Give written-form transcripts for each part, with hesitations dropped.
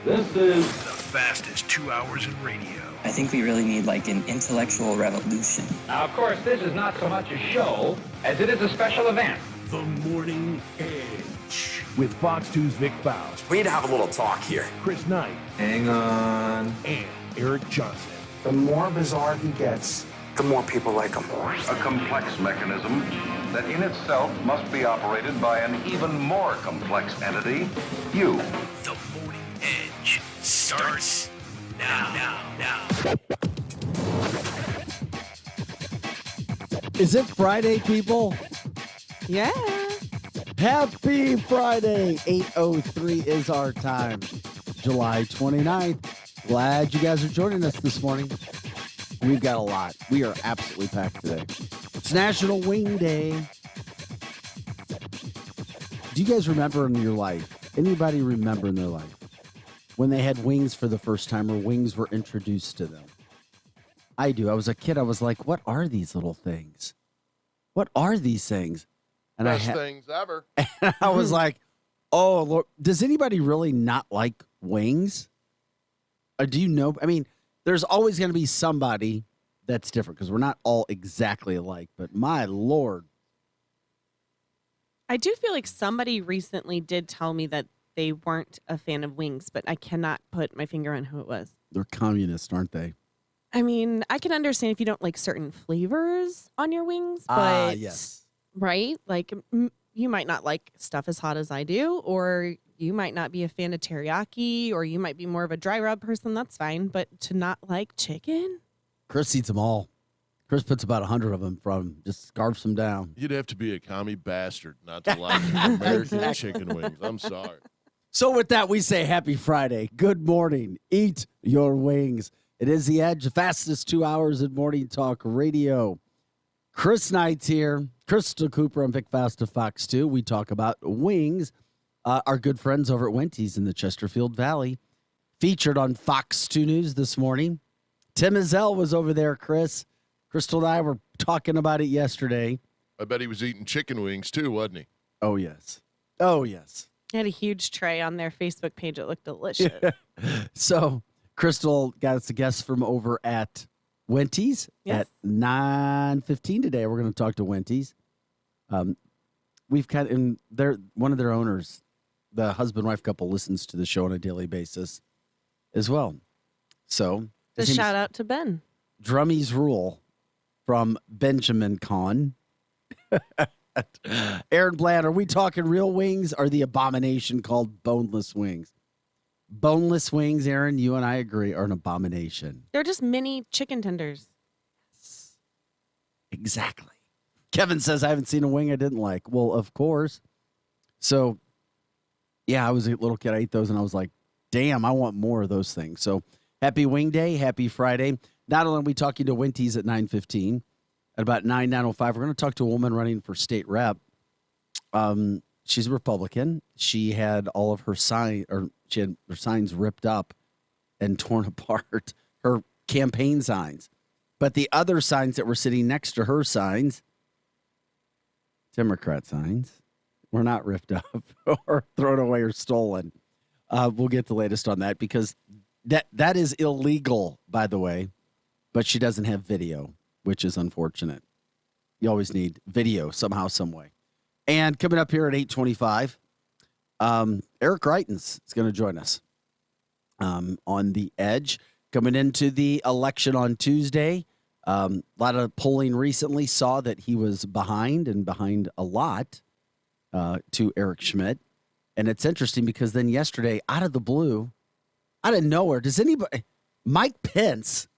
This is the fastest 2 hours in radio. I think we really need like an intellectual revolution. Now, of course, this is not so much a show as it is a special event. The Morning Edge with Fox 2's Vic Faust, We need to have a little talk here. Chris Knight, Hang on. and Eric Johnson. The more bizarre he gets, The more people like him. A complex mechanism that in itself must be operated by an even more complex entity, you. The Morning Edge starts now. Is it Friday, people? Yeah. Happy Friday. 8:03 is our time. July 29th. Glad you guys are joining us this morning. We've got a lot. We are absolutely packed today. It's National Wing Day. Do you guys remember in your life, anybody remember in their life, when they had wings for the first time or wings were introduced to them? I do. I was a kid. I was like, what are these little things? What are these things? And Best things ever. And I was like, oh, Lord, does anybody really not like wings? Or do you know? I mean, there's always going to be somebody that's different because we're not all exactly alike. But my Lord. I do feel like somebody recently did tell me that they weren't a fan of wings, but I cannot put my finger on who it was. They're communists, aren't they? I mean, I can understand if you don't like certain flavors on your wings, but yes. right? Like you might not like stuff as hot as I do, or you might not be a fan of teriyaki, or you might be more of a dry rub person. That's fine. But to not like chicken? Chris eats them all. Chris puts about 100 of them from, just scarfs them down. You'd have to be a commie bastard not to like American chicken wings. I'm sorry. So with that, we say happy Friday. Good morning. Eat your wings. It is The Edge, the fastest 2 hours in morning talk radio. Chris Knight's here. Crystal Cooper and Vic Faust of Fox 2. We talk about wings. Our good friends over at Wendy's in the Chesterfield Valley. Featured on Fox 2 News this morning. Tim Izell was over there, Chris. Crystal and I were talking about it yesterday. I bet he was eating chicken wings too, wasn't he? Oh, yes. Oh, yes. They had a huge tray on their Facebook page. It looked delicious. So Crystal got us a guest from over at Wendy's at 9:15 today. We're going to talk to Wendy's. We've got in there one of their owners, the husband-wife couple, listens to the show on a daily basis as well. So A shout out to Ben. Drummies Rule from Benjamin Kahn. Aaron Bland, are we talking real wings or the abomination called boneless wings? Boneless wings, Aaron, you and I agree, are an abomination. They're just mini chicken tenders. Exactly. Kevin says, I haven't seen a wing I didn't like. Well, of course. So, yeah, I was a little kid. I ate those, and I was like, damn, I want more of those things. So, happy Wing Day. Happy Friday. Not only are we talking to Wendy's at 9:15, at about 9:05, we're going to talk to a woman running for state rep. She's a Republican. She had all of her she had her signs ripped up and torn apart, her campaign signs. But the other signs that were sitting next to her signs, Democrat signs, were not ripped up or thrown away or stolen. We'll get the latest on that because that is illegal, by the way. But she doesn't have video, which is unfortunate. You always need video somehow, some way. And coming up here at 8:25, Eric Greitens is going to join us on The Edge. Coming into the election on Tuesday, a lot of polling recently saw that he was behind a lot to Eric Schmidt. And it's interesting because then yesterday, out of the blue, out of nowhere, Mike Pence,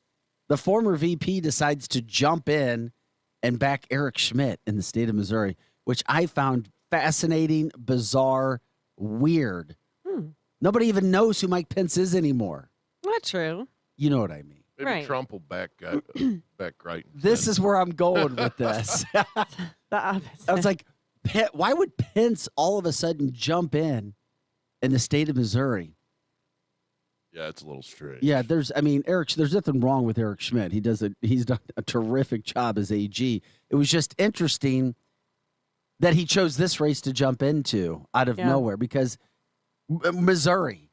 the former VP, decides to jump in and back Eric Schmidt in the state of Missouri, which I found fascinating, bizarre, weird. Nobody even knows who Mike Pence is anymore. Not true. You know what I mean. Maybe Right. Trump will back right. This is where I'm going with this. The opposite. I was like, why would Pence all of a sudden jump in the state of Missouri? Yeah, it's a little strange. Yeah, there's nothing wrong with Eric Schmidt. He's done a terrific job as AG. It was just interesting that he chose this race to jump into out of nowhere because Missouri.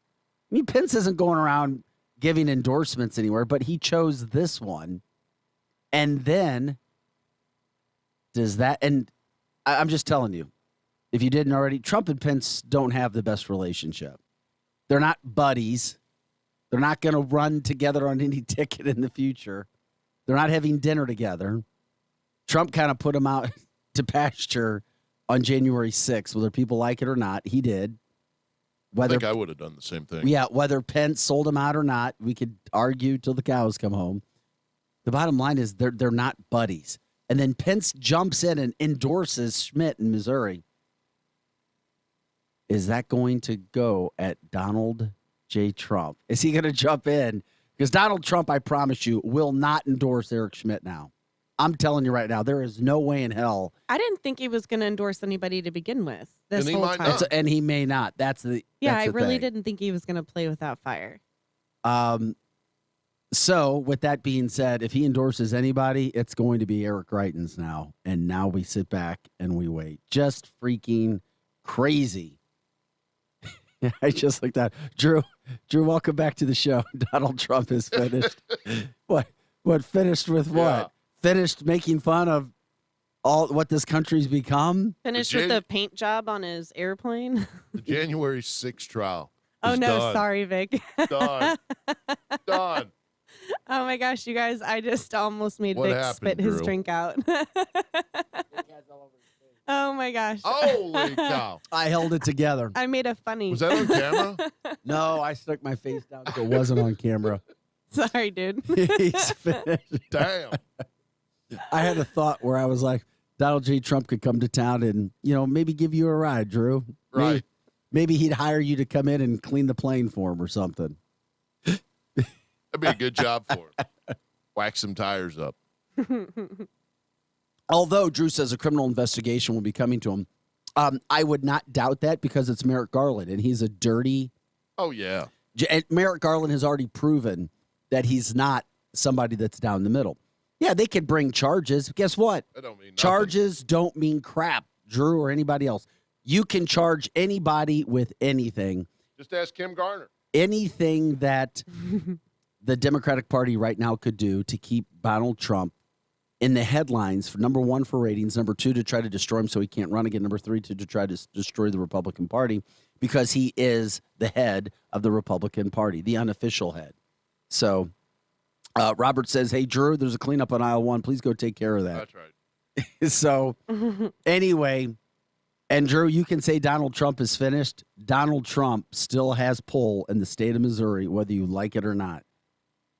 I mean, Pence isn't going around giving endorsements anywhere, but he chose this one. And then does that, and I'm just telling you, if you didn't already, Trump and Pence don't have the best relationship. They're not buddies. They're not going to run together on any ticket in the future. They're not having dinner together. Trump kind of put him out to pasture on January 6th, whether people like it or not. He did. I think I would have done the same thing. Yeah, whether Pence sold him out or not, we could argue till the cows come home. The bottom line is they're not buddies. And then Pence jumps in and endorses Schmidt in Missouri. Is that going to go at Donald J. Trump? Is he going to jump in? Because Donald Trump, I promise you, will not endorse Eric Schmidt now. I'm telling you right now, there is no way in hell. I didn't think he was going to endorse anybody to begin with this And he whole might time. not. And he may not. That's the Yeah, I really thing. didn't think he was going to play without fire. So with that being said, if he endorses anybody, it's going to be Eric Greitens now. And now we sit back and we wait. Just freaking crazy. I just like that. Drew, welcome back to the show. Donald Trump is finished. What finished with what? Yeah. Finished making fun of all what this country's become? Finished with the paint job on his airplane. The January 6th trial. Oh, is no. done. Sorry, Vic. Done. Done. Oh, my gosh, you guys. I just almost made What Vic happened, spit his Drew? drink out. Oh, my gosh. Holy cow. I held it together. I made a funny. Was that on camera? No, I stuck my face down so it wasn't on camera. Sorry, dude. He's finished. Damn. I had a thought where I was like, Donald J. Trump could come to town and, maybe give you a ride, Drew. Right. Maybe he'd hire you to come in and clean the plane for him or something. That'd be a good job for him. Wax some tires up. Although Drew says a criminal investigation will be coming to him, I would not doubt that because it's Merrick Garland and he's a dirty. Oh, yeah. And Merrick Garland has already proven that he's not somebody that's down the middle. Yeah, they could bring charges. Guess what? That don't mean nothing. Charges don't mean crap, Drew or anybody else. You can charge anybody with anything. Just ask Kim Garner. Anything that the Democratic Party right now could do to keep Donald Trump in the headlines, for number one, for ratings, number two, to try to destroy him so he can't run again, number three, to try to destroy the Republican Party because he is the head of the Republican Party, the unofficial head. So Robert says, hey, Drew, there's a cleanup on aisle one. Please go take care of that. That's right. So anyway, and Drew, you can say Donald Trump is finished. Donald Trump still has pull in the state of Missouri, whether you like it or not.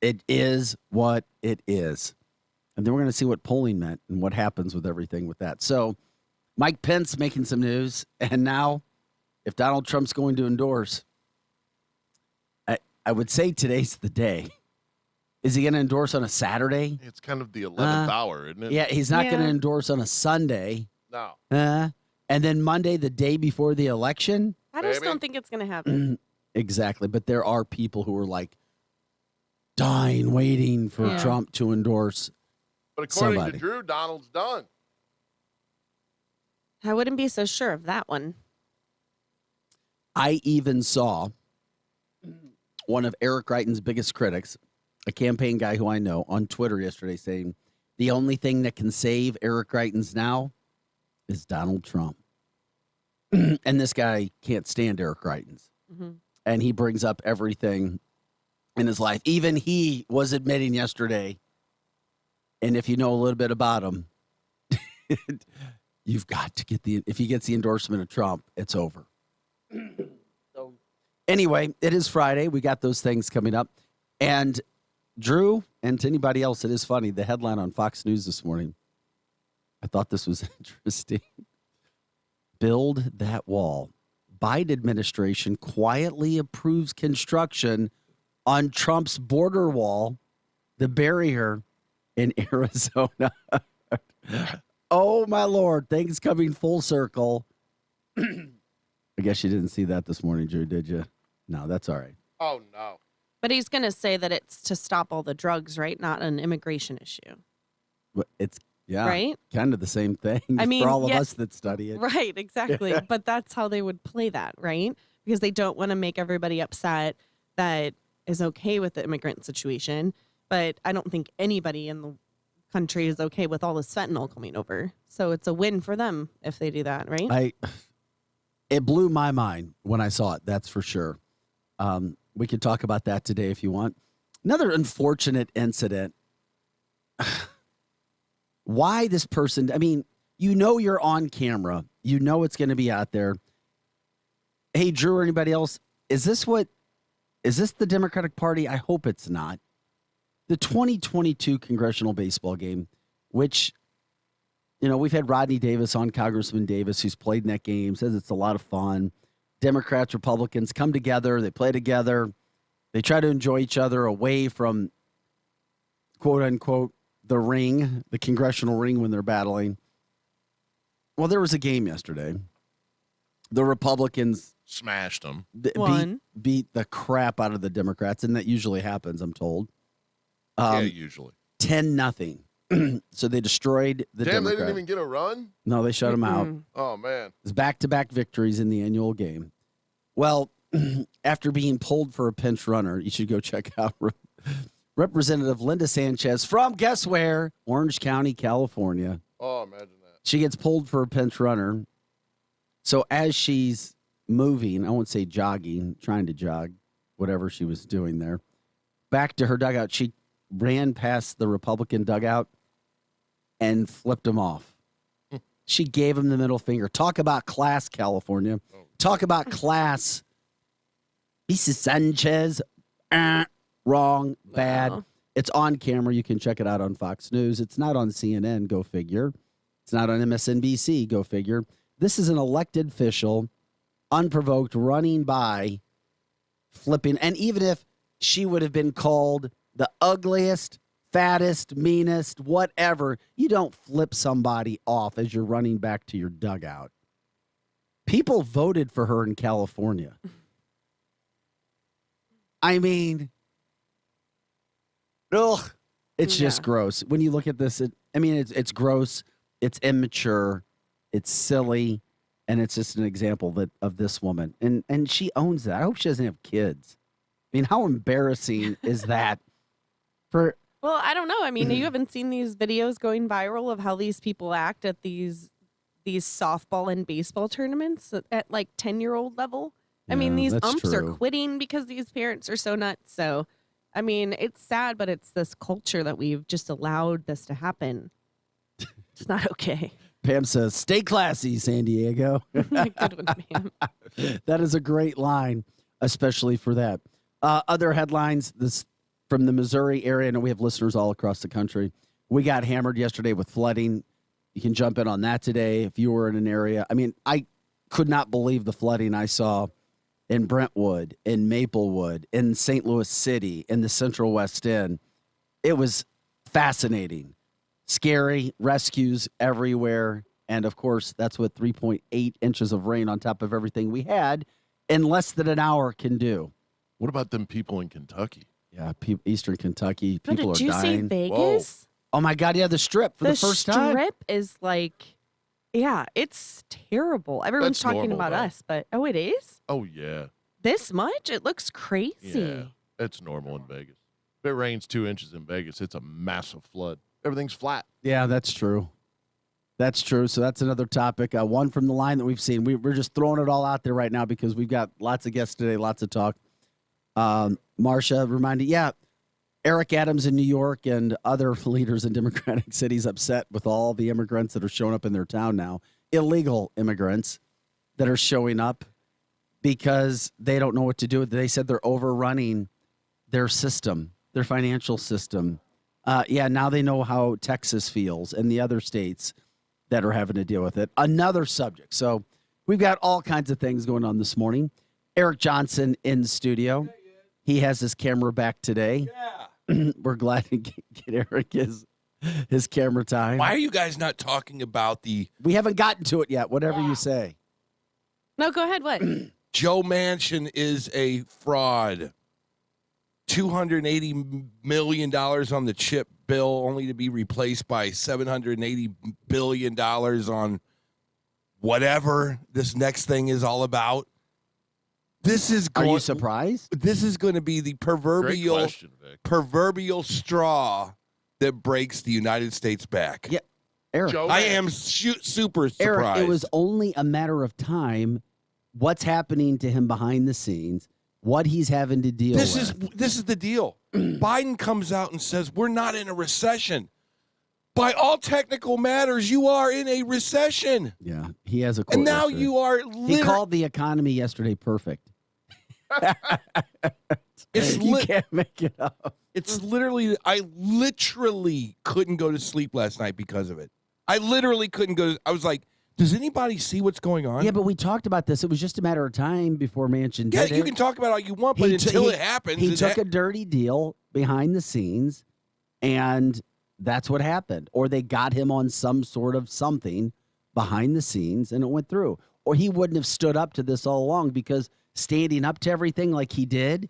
It is what it is. And then we're going to see what polling meant and what happens with everything with that. So Mike Pence making some news. And now if Donald Trump's going to endorse, I would say today's the day. Is he going to endorse on a Saturday? It's kind of the 11th hour, isn't it? Yeah, he's not going to Yeah. endorse on a Sunday. No. And then Monday, the day before the election? I just Baby. don't think it's going to happen. Exactly. But there are people who are like dying, waiting for Yeah. Trump to endorse. But according Somebody. to Drew, Donald's done. I wouldn't be so sure of that one. I even saw one of Eric Greitens' biggest critics, a campaign guy who I know, on Twitter yesterday saying the only thing that can save Eric Greitens now is Donald Trump. And this guy can't stand Eric Greitens. Mm-hmm. And he brings up everything in his life. Even he was admitting yesterday, and if you know a little bit about him, you've got to get if he gets the endorsement of Trump, it's over. So anyway, it is Friday. We got those things coming up. And Drew, and to anybody else, it is funny. The headline on Fox News this morning, I thought this was interesting. Build that wall. Biden administration quietly approves construction on Trump's border wall, the barrier in Arizona. Oh, my Lord. Things coming full circle. I guess you didn't see that this morning, Drew, did you? No, that's all right. Oh, no. But he's going to say that it's to stop all the drugs, right? Not an immigration issue. But it's, yeah, Right? kind of the same thing I mean, for all of yeah. us that study it. Right, exactly. But that's how they would play that, right? Because they don't want to make everybody upset that is okay with the immigrant situation, but I don't think anybody in the country is okay with all this fentanyl coming over. So it's a win for them if they do that, right? It blew my mind when I saw it, that's for sure. We could talk about that today if you want. Another unfortunate incident. Why this person, I mean, you know you're on camera. You know it's going to be out there. Hey, Drew or anybody else, is this the Democratic Party? I hope it's not. The 2022 congressional baseball game, which, you know, we've had Rodney Davis on, Congressman Davis, who's played in that game, says it's a lot of fun. Democrats, Republicans come together, they play together, they try to enjoy each other away from, quote unquote, the ring, the congressional ring when they're battling. Well, there was a game yesterday. The Republicans Smashed them. Beat the crap out of the Democrats, and that usually happens, I'm told. Yeah, usually. 10-0. So they destroyed the Damn, Democrats. they didn't even get a run? No, they shut them out. Oh, man. It's back-to-back victories in the annual game. Well, after being pulled for a pinch runner, you should go check out Representative Linda Sanchez from, guess where? Orange County, California. Oh, imagine that. She gets pulled for a pinch runner. So as she's moving, I won't say jogging, trying to jog, whatever she was doing there, back to her dugout, she ran past the Republican dugout and flipped him off. She gave him the middle finger. Talk about class, California. Talk about class. Lisa Sanchez. Wrong. Bad. Wow. It's on camera. You can check it out on Fox News. It's not on CNN. Go figure. It's not on MSNBC. Go figure. This is an elected official, unprovoked, running by, flipping. And even if she would have been called the ugliest, fattest, meanest, whatever, you don't flip somebody off as you're running back to your dugout. People voted for her in California. I mean, ugh, it's just gross. When you look at this, it's gross, it's immature, it's silly, and it's just an example of this woman. And she owns that. I hope she doesn't have kids. I mean, how embarrassing is that? Well, I don't know. I mean, you haven't seen these videos going viral of how these people act at these softball and baseball tournaments at like 10-year-old level. I mean, these umps are quitting because these parents are so nuts. So, I mean, it's sad, but it's this culture that we've just allowed this to happen. It's not okay. Pam says, stay classy, San Diego. Good one, Pam. That is a great line, especially for that. Other headlines from the Missouri area. I know we have listeners all across the country. We got hammered yesterday with flooding. You can jump in on that today if you were in an area. I mean, I could not believe the flooding I saw in Brentwood, in Maplewood, in St. Louis City, in the Central West End. It was fascinating, scary, rescues everywhere. And, of course, that's what 3.8 inches of rain on top of everything we had in less than an hour can do. What about them people in Kentucky? Yeah, Eastern Kentucky, people are dying. Did you say Vegas? Oh, my God, yeah, the Strip for the first time. The Strip is like, yeah, it's terrible. Everyone's That's talking normal, about though. us, but, it is? Oh, yeah. This much? It looks crazy. Yeah, it's normal in Vegas. If it rains 2 inches in Vegas, it's a massive flood. Everything's flat. Yeah, that's true. That's true. So that's another topic. One from the line that we've seen. We're just throwing it all out there right now because we've got lots of guests today, lots of talk. Marcia reminded, Eric Adams in New York and other leaders in Democratic cities upset with all the immigrants that are showing up in their town now, illegal immigrants that are showing up because they don't know what to do. They said they're overrunning their system, their financial system. Now they know how Texas feels and the other states that are having to deal with it. Another subject. So we've got all kinds of things going on this morning. Eric Johnson in the studio. He has his camera back today. Yeah. We're glad to get Eric his camera time. Why are you guys not talking about the... We haven't gotten to it yet, whatever you say. No, go ahead. What? Joe Manchin is a fraud. $280 million on the chip bill, only to be replaced by $780 billion on whatever this next thing is all about. This is Are you surprised? This is going to be the Great question, Vic. proverbial straw that breaks the United States back. Yeah, Eric. I am super surprised. Eric, it was only a matter of time. What's happening to him behind the scenes? What he's having to deal with. This is the deal. Biden comes out and says we're not in a recession. By all technical matters, you are in a recession. Yeah, he has a quote. And now yesterday. you are. He called the economy yesterday perfect. You can't make it up. It's literally. I literally couldn't go to sleep last night because of it. I literally couldn't go. I was like, does anybody see what's going on? Yeah, but we talked about this. It was just a matter of time before Manchin did it. Yeah, you can talk about it all you want, but until it happens. He took a dirty deal behind the scenes, and that's what happened. Or they got him on some sort of something behind the scenes, and it went through. Or he wouldn't have stood up to this all along, because standing up to everything like he did,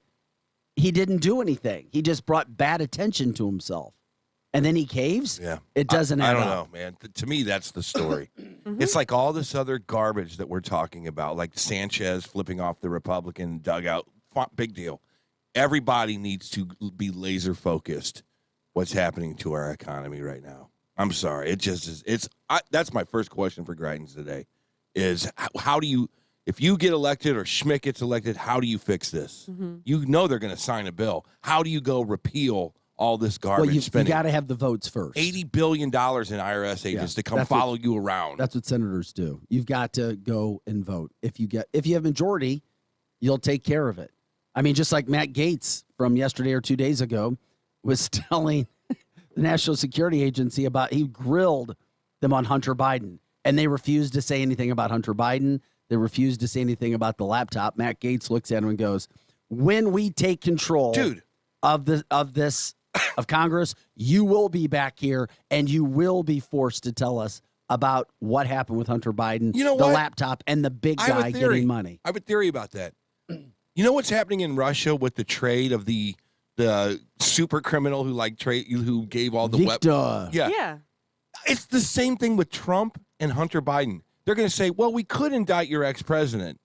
he didn't do anything. He just brought bad attention to himself. And then he caves? Yeah. It doesn't add I don't up. know, man. To me, that's the story. It's like all this other garbage that we're talking about, like Sanchez flipping off the Republican dugout. Big deal. Everybody needs to be laser focused what's happening to our economy right now. I'm sorry. It just is. That's my first question for Greitens today is how do you, if you get elected or Schmidt gets elected, how do you fix this? You know they're going to sign a bill. How do you go repeal all this garbage You spending? got to have the votes first. $80 billion in IRS agents to come follow you around. That's what senators do. You've got to go and vote. If you have majority, you'll take care of it. I mean, just like Matt Gaetz from yesterday or 2 days ago was telling the National Security Agency about, he grilled them on Hunter Biden, and they refused to say anything about Hunter Biden. They refused to say anything about the laptop. Matt Gaetz looks at him and goes, when we take control of Congress, you will be back here and you will be forced to tell us about what happened with Hunter Biden, the laptop, and the big guy getting money. I have a theory about that. You know what's happening in Russia with the trade of the super criminal who gave all the weapons? Yeah. It's the same thing with Trump and Hunter Biden. They're going to say, well, we could indict your ex-president,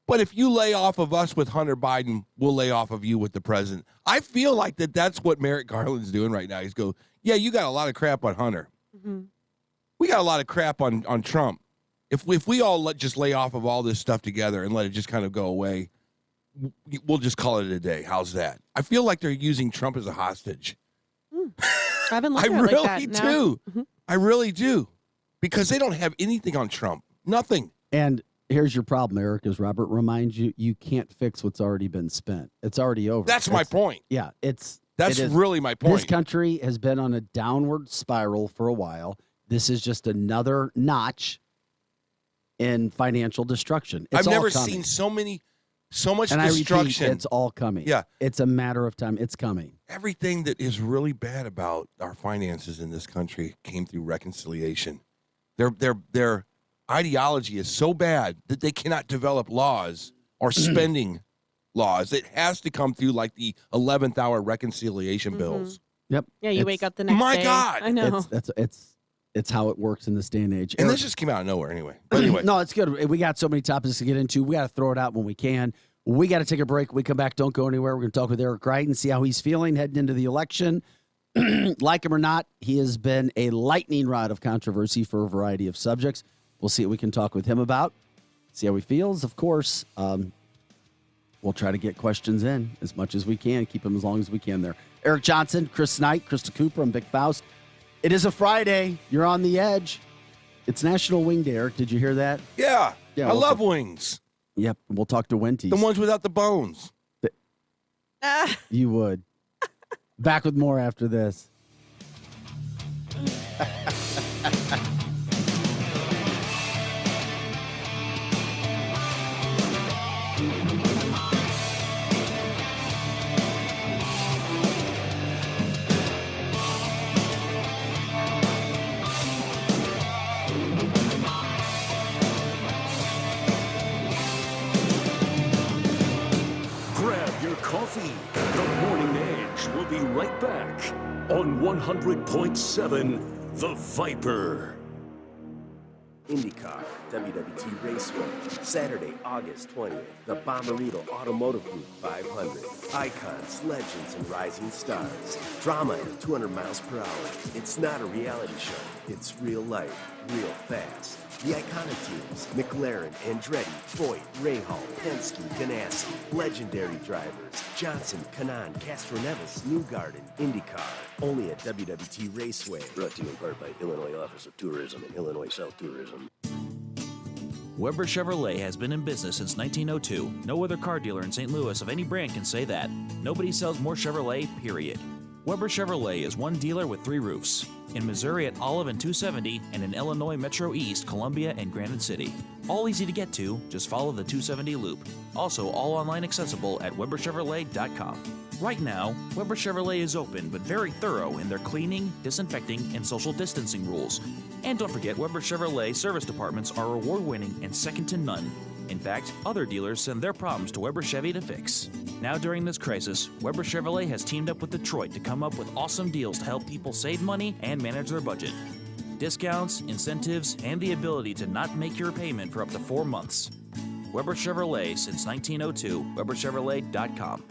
but if you lay off of us with Hunter Biden, we'll lay off of you with the president. I feel like that's what Merrick Garland's doing right now. He's go, yeah, you got a lot of crap on Hunter. We got a lot of crap on Trump. If we all just lay off of all this stuff together and let it just kind of go away, we'll just call it a day. How's that? I feel like they're using Trump as a hostage. I haven't looked at it really like that. do. I really do. Because they don't have anything on Trump. Nothing. And here's your problem, Eric, as Robert reminds you, you can't fix what's already been spent. It's already over. That's my point. Yeah, that's really my point. This country has been on a downward spiral for a while. This is just another notch in financial destruction. It's I've never all coming. seen so much and destruction. I repeat, it's all coming. Yeah. It's a matter of time. It's coming. Everything that is really bad about our finances in this country came through reconciliation. Their ideology is so bad that they cannot develop laws or spending laws. It has to come through like the 11th hour reconciliation bills. Yep. Yeah, you wake up the next day. My God. I know. It's how it works in this day and age. And this just came out of nowhere anyway. But anyway. No, it's good. We got so many topics to get into. We got to throw it out when we can. We got to take a break. When we come back. Don't go anywhere. We're going to talk with Eric Greitens, see how he's feeling heading into the election. Like him or not, he has been a lightning rod of controversy for a variety of subjects. We'll see what we can talk with him about. See how he feels. Of course, we'll try to get questions in as much as we can. Keep them as long as we can there. Eric Johnson, Chris Knight, Krista Cooper, I'm Vic Faust. It is a Friday. You're on the edge. It's National Wing Day, Eric. Did you hear that? Yeah. I love wings. Yep. We'll talk to Wendy's. The ones without the bones. You would. Back with more after this. Coffee. The Morning Edge will be right back on 100.7 The Viper. IndyCar, WWT Raceway. Saturday, August 20th, the Bommarito Automotive Group 500. Icons, legends, and rising stars. Drama at 200 miles per hour. It's not a reality show. It's real life, real fast. The iconic teams, McLaren, Andretti, Foyt, Rahal, Penske, Ganassi. Legendary drivers, Johnson, Kanaan, Castroneves, Newgarden, IndyCar. Only at WWT Raceway. Brought to you in part by Illinois Office of Tourism and Illinois South Tourism. Weber Chevrolet has been in business since 1902. No other car dealer in St. Louis of any brand can say that. Nobody sells more Chevrolet, period. Weber Chevrolet is one dealer with 3 roofs. In Missouri at Olive and 270, and in Illinois Metro East, Columbia, and Granite City. All easy to get to, just follow the 270 loop. Also, all online accessible at weberchevrolet.com. Right now, Weber Chevrolet is open but very thorough in their cleaning, disinfecting, and social distancing rules. And don't forget, Weber Chevrolet service departments are award-winning and second to none. In fact, other dealers send their problems to Weber Chevy to fix. Now during this crisis, Weber Chevrolet has teamed up with Detroit to come up with awesome deals to help people save money and manage their budget. Discounts, incentives, and the ability to not make your payment for up to 4 months. Weber Chevrolet since 1902, weberchevrolet.com.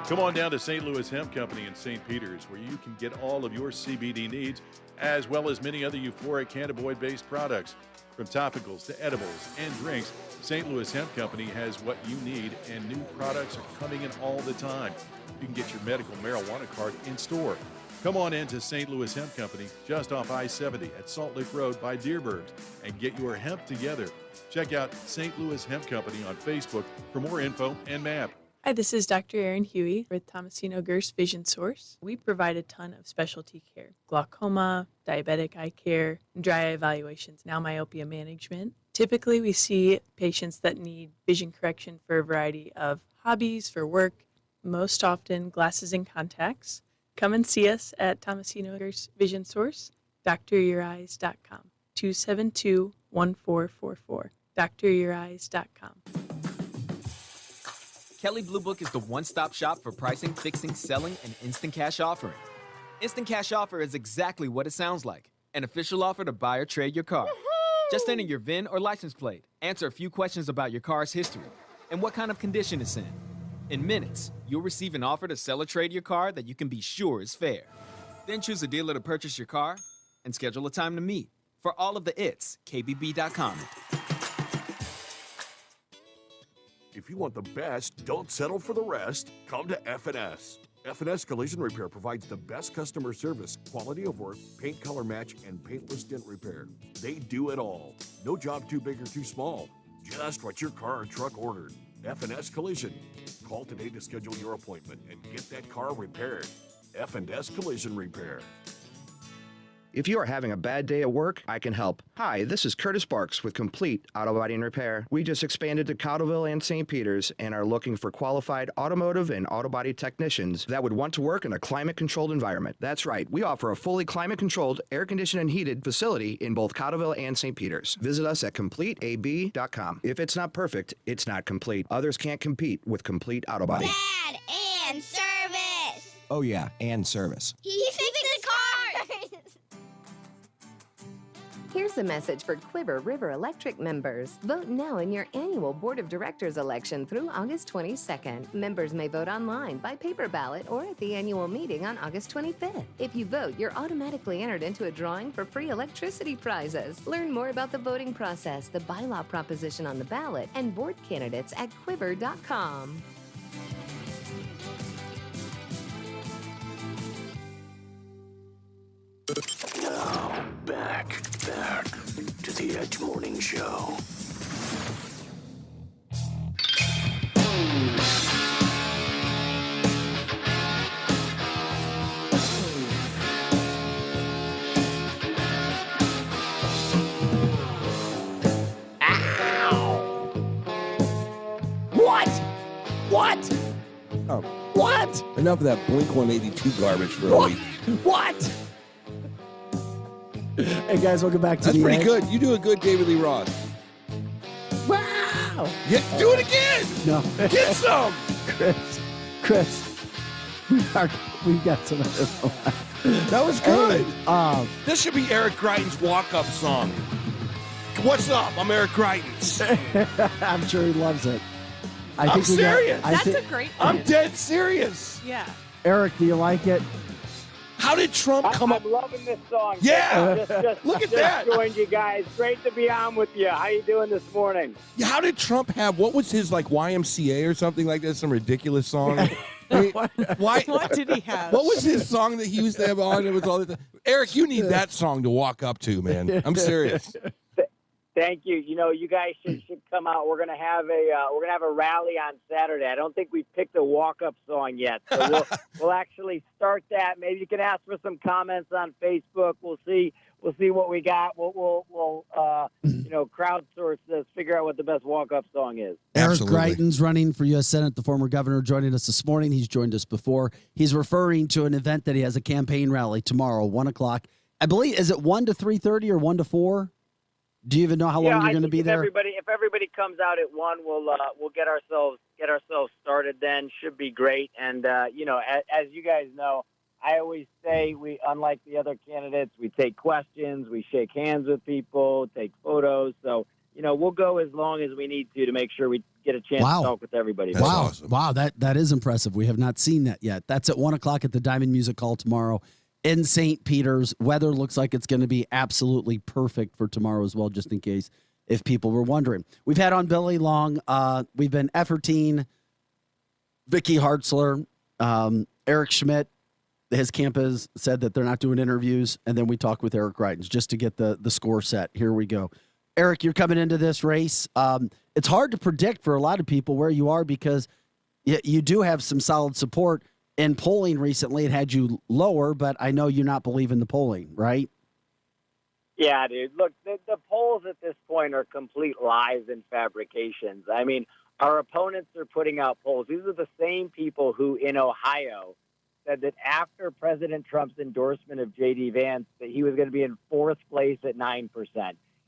Come on down to St. Louis Hemp Company in St. Peters, where you can get all of your CBD needs, as well as many other euphoric cannabinoid-based products. From topicals to edibles and drinks, St. Louis Hemp Company has what you need, and new products are coming in all the time. You can get your medical marijuana card in store. Come on in to St. Louis Hemp Company, just off I-70 at Salt Lake Road by Deerbergs, and get your hemp together. Check out St. Louis Hemp Company on Facebook for more info and map. Hi, this is Dr. Erin Huey with Tomasino Gerst Vision Source. We provide a ton of specialty care: glaucoma, diabetic eye care, dry eye evaluations, now myopia management. Typically, we see patients that need vision correction for a variety of hobbies, for work, most often glasses and contacts. Come and see us at Tomasino Gerst Vision Source, dryoureyes.com, 272-1444, dryoureyes.com. Kelley Blue Book is the one-stop shop for pricing, fixing, selling, and instant cash offering. Instant cash offer is exactly what it sounds like. An official offer to buy or trade your car. Woo-hoo! Just enter your VIN or license plate, answer a few questions about your car's history, and what kind of condition it's in. In minutes, you'll receive an offer to sell or trade your car that you can be sure is fair. Then choose a dealer to purchase your car and schedule a time to meet. For all of the its, kbb.com. If you want the best, don't settle for the rest. Come to F&S. F&S Collision Repair provides the best customer service, quality of work, paint color match, and paintless dent repair. They do it all. No job too big or too small. Just what your car or truck ordered. F&S Collision. Call today to schedule your appointment and get that car repaired. F&S Collision Repair. If you are having a bad day at work, I can help. Hi, this is Curtis Barks with Complete Auto Body and Repair. We just expanded to Cottleville and St. Peters and are looking for qualified automotive and auto body technicians that would want to work in a climate-controlled environment. That's right, we offer a fully climate-controlled, air-conditioned and heated facility in both Cottleville and St. Peters. Visit us at CompleteAB.com. If it's not perfect, it's not complete. Others can't compete with Complete Auto Body. Dad, and service! Oh yeah, and service. He fixes cars! Here's a message for Quiver River Electric members. Vote now in your annual Board of Directors election through August 22nd. Members may vote online, by paper ballot, or at the annual meeting on August 25th. If you vote, you're automatically entered into a drawing for free electricity prizes. Learn more about the voting process, the bylaw proposition on the ballot, and board candidates at quiver.com. Now, back to the Edge Morning Show. Ow! What? Oh. What? Enough of that Blink-182 garbage for a week. What? Hey guys, welcome back to That's the pretty Edge. good. You do a good David Lee Roth. Wow! Yeah, do it again. No, Get some. Chris, we've got some of this. That was good. Hey, this should be Eric Crichton's walk-up song. what's up? I'm Eric Greitens. I'm sure he loves it. I'm serious. That's a great one. I'm dead serious. Yeah. Eric, do you like it? How did Trump come up? I'm loving this song. Yeah. Look at just that. Joined you guys. Great to be on with you. How you doing this morning? Yeah, how did Trump have, what was his, like, YMCA or something like that? Some ridiculous song? I mean, why? What did he have? What was his song that he used to have on? It was all the time. Eric, you need that song to walk up to, man. I'm serious. Thank you. You know, you guys should come out. We're gonna have a rally on Saturday. I don't think we've picked a walk-up song yet, so we'll actually start that. Maybe you can ask for some comments on Facebook. We'll see what we got. We'll crowdsource this, figure out what the best walk-up song is. Eric Greitens, running for U.S. Senate, the former governor, joining us this morning. He's joined us before. He's referring to an event that he has a campaign rally tomorrow, 1 o'clock. I believe, is it 1 to 3:30 or 1 to 4? Do you even know how long you're going to be there? If everybody comes out at 1, we'll get ourselves started. Then should be great. And as you guys know, I always say we, unlike the other candidates, we take questions, we shake hands with people, take photos. So we'll go as long as we need to make sure we get a chance to talk with everybody. That's awesome. Wow, that is impressive. We have not seen that yet. That's at 1 o'clock at the Diamond Music Hall tomorrow in St. Peter's. Weather looks like it's going to be absolutely perfect for tomorrow as well, just in case if people were wondering. We've had on Billy Long. We've been efforting Vicky Hartzler, Eric Schmidt. His camp has said that they're not doing interviews, and then we talk with Eric Greitens just to get the score set. Here we go. Eric, you're coming into this race. It's hard to predict for a lot of people where you are because you do have some solid support. In polling recently, it had you lower, but I know you're not believing the polling, right? Yeah, dude. Look, the polls at this point are complete lies and fabrications. I mean, our opponents are putting out polls. These are the same people who in Ohio said that after President Trump's endorsement of J.D. Vance, that he was going to be in 4th place at 9%.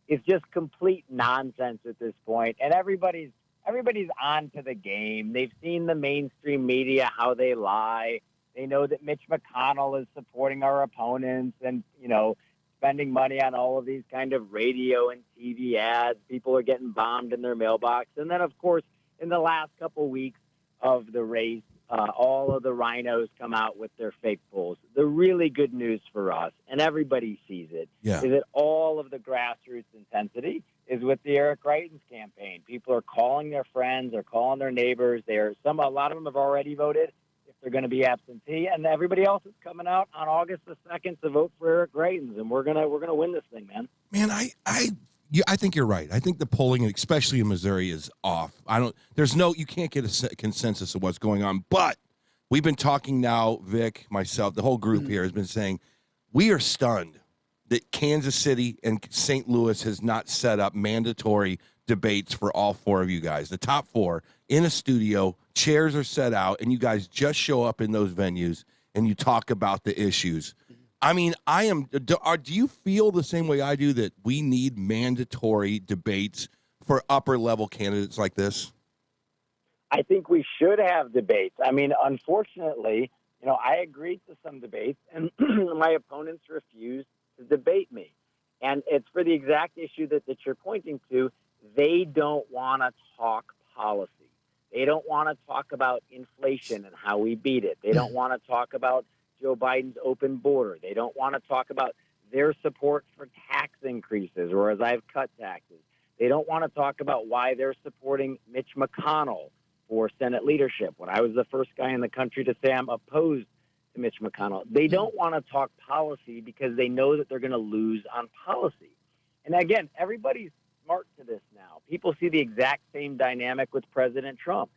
It's just complete nonsense at this point, and everybody's on to the game. They've seen the mainstream media, how they lie. They know that Mitch McConnell is supporting our opponents and, spending money on all of these kind of radio and TV ads. People are getting bombed in their mailbox. And then, of course, in the last couple weeks of the race, all of the rhinos come out with their fake polls. The really good news for us, and everybody sees it, is that all of the grassroots intensity is with the Eric Greitens campaign. People are calling their friends, they're calling their neighbors. A lot of them have already voted if they're going to be absentee, and everybody else is coming out on August the 2nd to vote for Eric Greitens, and we're gonna win this thing, man. Man, I think you're right. I think the polling, especially in Missouri, is off. You can't get a consensus of what's going on. But we've been talking now, Vic, myself, the whole group here has been saying we are stunned that Kansas City and St. Louis has not set up mandatory debates for all 4 of you guys. The top 4 in a studio, chairs are set out, and you guys just show up in those venues and you talk about the issues. I mean, do you feel the same way I do that we need mandatory debates for upper level candidates like this? I think we should have debates. I mean, unfortunately, I agreed to some debates and my opponents refused to debate me. And it's for the exact issue that you're pointing to. They don't want to talk policy. They don't want to talk about inflation and how we beat it. They don't want to talk about Joe Biden's open border. They don't want to talk about their support for tax increases, or as I've cut taxes. They don't want to talk about why they're supporting Mitch McConnell for Senate leadership, when I was the first guy in the country to say I'm opposed to Mitch McConnell. They don't want to talk policy because they know that they're going to lose on policy. And again, everybody's smart to this now. People see the exact same dynamic with President Trump.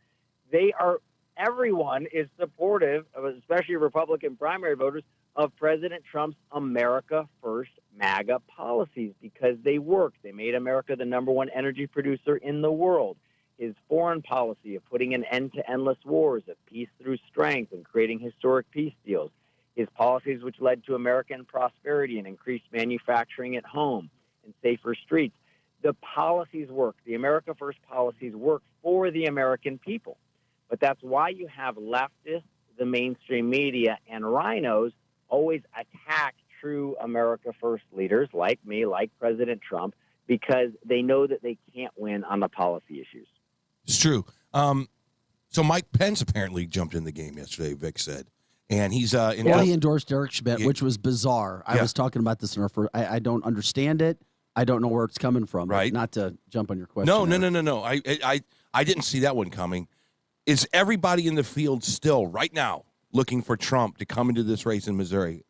Everyone is supportive of, especially Republican primary voters, of President Trump's America First MAGA policies because they work. They made America the #1 energy producer in the world. His foreign policy of putting an end to endless wars, of peace through strength, and creating historic peace deals. His policies which led to American prosperity and increased manufacturing at home and safer streets. The policies work. The America First policies work for the American people. But that's why you have leftists, the mainstream media, and rhinos always attack true America First leaders like me, like President Trump, because they know that they can't win on the policy issues. It's true. So Mike Pence apparently jumped in the game yesterday, Vic said. And he's he endorsed Eric Schmidt, which was bizarre. I Yeah. was talking about this in our first. I don't understand it. I don't know where it's coming from. Right. Not to jump on your question. No. I didn't see that one coming. Is everybody in the field still right now looking for Trump to come into this race in Missouri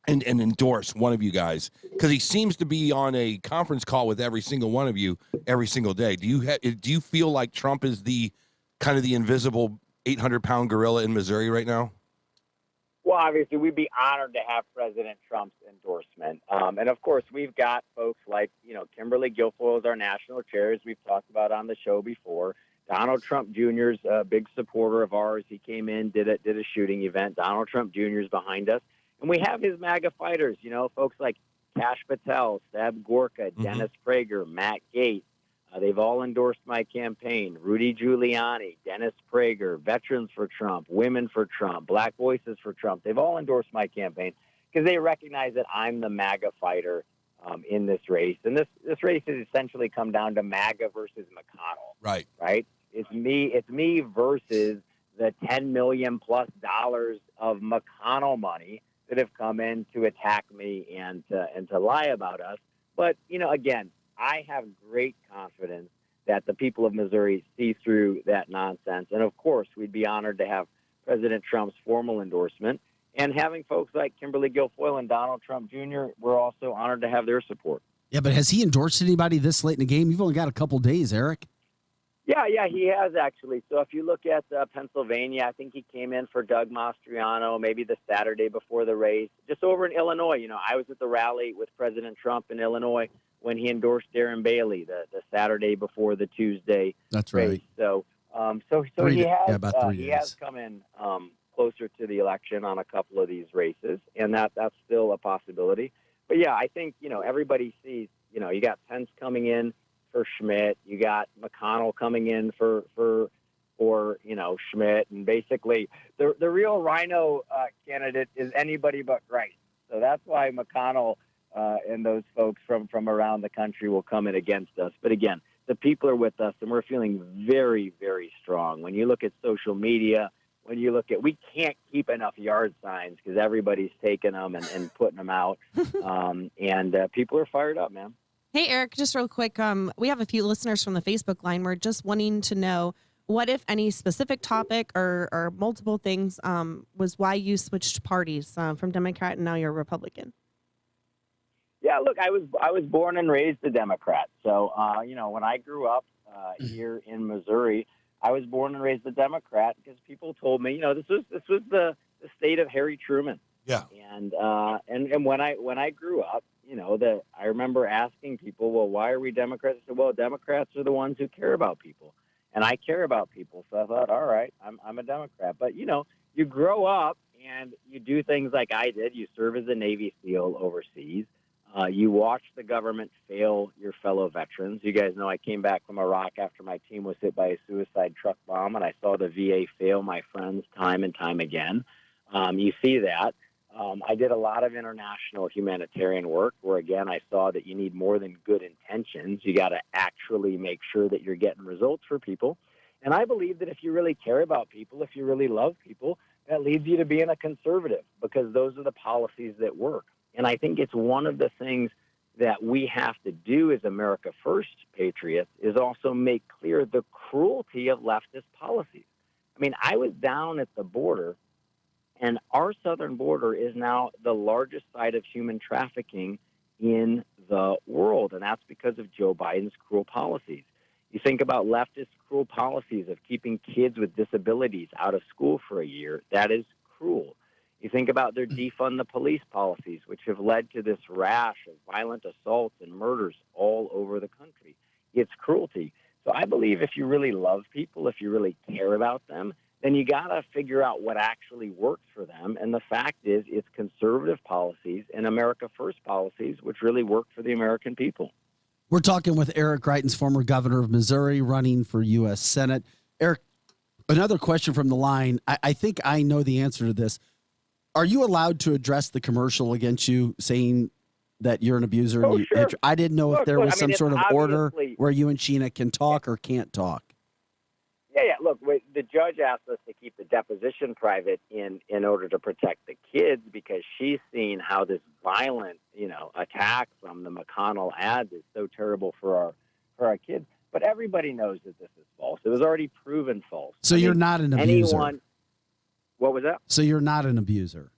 and endorse one of you guys? Because he seems to be on a conference call with every single one of you every single day. Do you feel like Trump is the kind of the invisible 800-pound gorilla in Missouri right now? Well, obviously, we'd be honored to have President Trump's endorsement. And, of course, we've got folks like, Kimberly Guilfoyle is our national chair, as we've talked about on the show before. Donald Trump Jr. is a big supporter of ours. He came in, did a shooting event. Donald Trump Jr. is behind us. And we have his MAGA fighters, folks like Kash Patel, Seb Gorka, Dennis Prager, Matt Gaetz. They've all endorsed my campaign. Rudy Giuliani, Dennis Prager, Veterans for Trump, Women for Trump, Black Voices for Trump. They've all endorsed my campaign because they recognize that I'm the MAGA fighter in this race. And this race has essentially come down to MAGA versus McConnell. Right. It's me versus the $10 million+ of McConnell money that have come in to attack me and to lie about us. But, again, I have great confidence that the people of Missouri see through that nonsense. And, of course, we'd be honored to have President Trump's formal endorsement. And having folks like Kimberly Guilfoyle and Donald Trump Jr., we're also honored to have their support. Yeah, but has he endorsed anybody this late in the game? You've only got a couple days, Eric. Yeah, he has actually. So if you look at Pennsylvania, I think he came in for Doug Mastriano maybe the Saturday before the race. Just over in Illinois, I was at the rally with President Trump in Illinois when he endorsed Darren Bailey the Saturday before the Tuesday That's race. right. So he has come in closer to the election on a couple of these races, and that's still a possibility. But yeah, I think everybody sees you got Pence coming in for Schmidt, you got McConnell coming in for Schmidt, and basically the real rhino candidate is anybody but Rice. So that's why McConnell and those folks from around the country will come in against us. But again, the people are with us, and we're feeling very, very strong. When you look at social media, we can't keep enough yard signs because everybody's taking them and putting them out. And people are fired up, man. Hey, Eric, just real quick. We have a few listeners from the Facebook line. We're just wanting to know what, if any, specific topic or multiple things was why you switched parties from Democrat and now you're Republican. Yeah, look, I was born and raised a Democrat. So, when I grew up here in Missouri, I was born and raised a Democrat because people told me, this was the state of Harry Truman. Yeah. And when I grew up, I remember asking people, well, why are we Democrats? I said, well, Democrats are the ones who care about people, and I care about people. So I thought, all right, I'm a Democrat. But you grow up and you do things like I did. You serve as a Navy SEAL overseas. You watch the government fail your fellow veterans. You guys know I came back from Iraq after my team was hit by a suicide truck bomb, and I saw the VA fail my friends time and time again. You see that. I did a lot of international humanitarian work where, again, I saw that you need more than good intentions. You got to actually make sure that you're getting results for people. And I believe that if you really care about people, if you really love people, that leads you to being a conservative because those are the policies that work. And I think it's one of the things that we have to do as America First patriots is also make clear the cruelty of leftist policies. I mean, I was down at the border, and our southern border is now the largest site of human trafficking in the world, and that's because of Joe Biden's cruel policies. You think about leftist cruel policies of keeping kids with disabilities out of school for a year. That is cruel. You think about their defund the police policies, which have led to this rash of violent assaults and murders all over the country. It's cruelty. So I believe if you really love people, if you really care about them, then you got to figure out what actually works for them. And the fact is, it's conservative policies and America First policies, which really work for the American people. We're talking with Eric Greitens, former governor of Missouri, running for U.S. Senate. Eric, another question from the line. I think I know the answer to this. Are you allowed to address the commercial against you saying that you're an abuser? Oh, and sure. I didn't know if there was some sort of order obviously- where you and Sheena can talk or can't talk. Yeah. Look, the judge asked us to keep the deposition private in order to protect the kids because she's seen how this violent, attack from the McConnell ads is so terrible for our kids. But everybody knows that this is false. It was already proven false. So you're not an abuser. What was that? So you're not an abuser.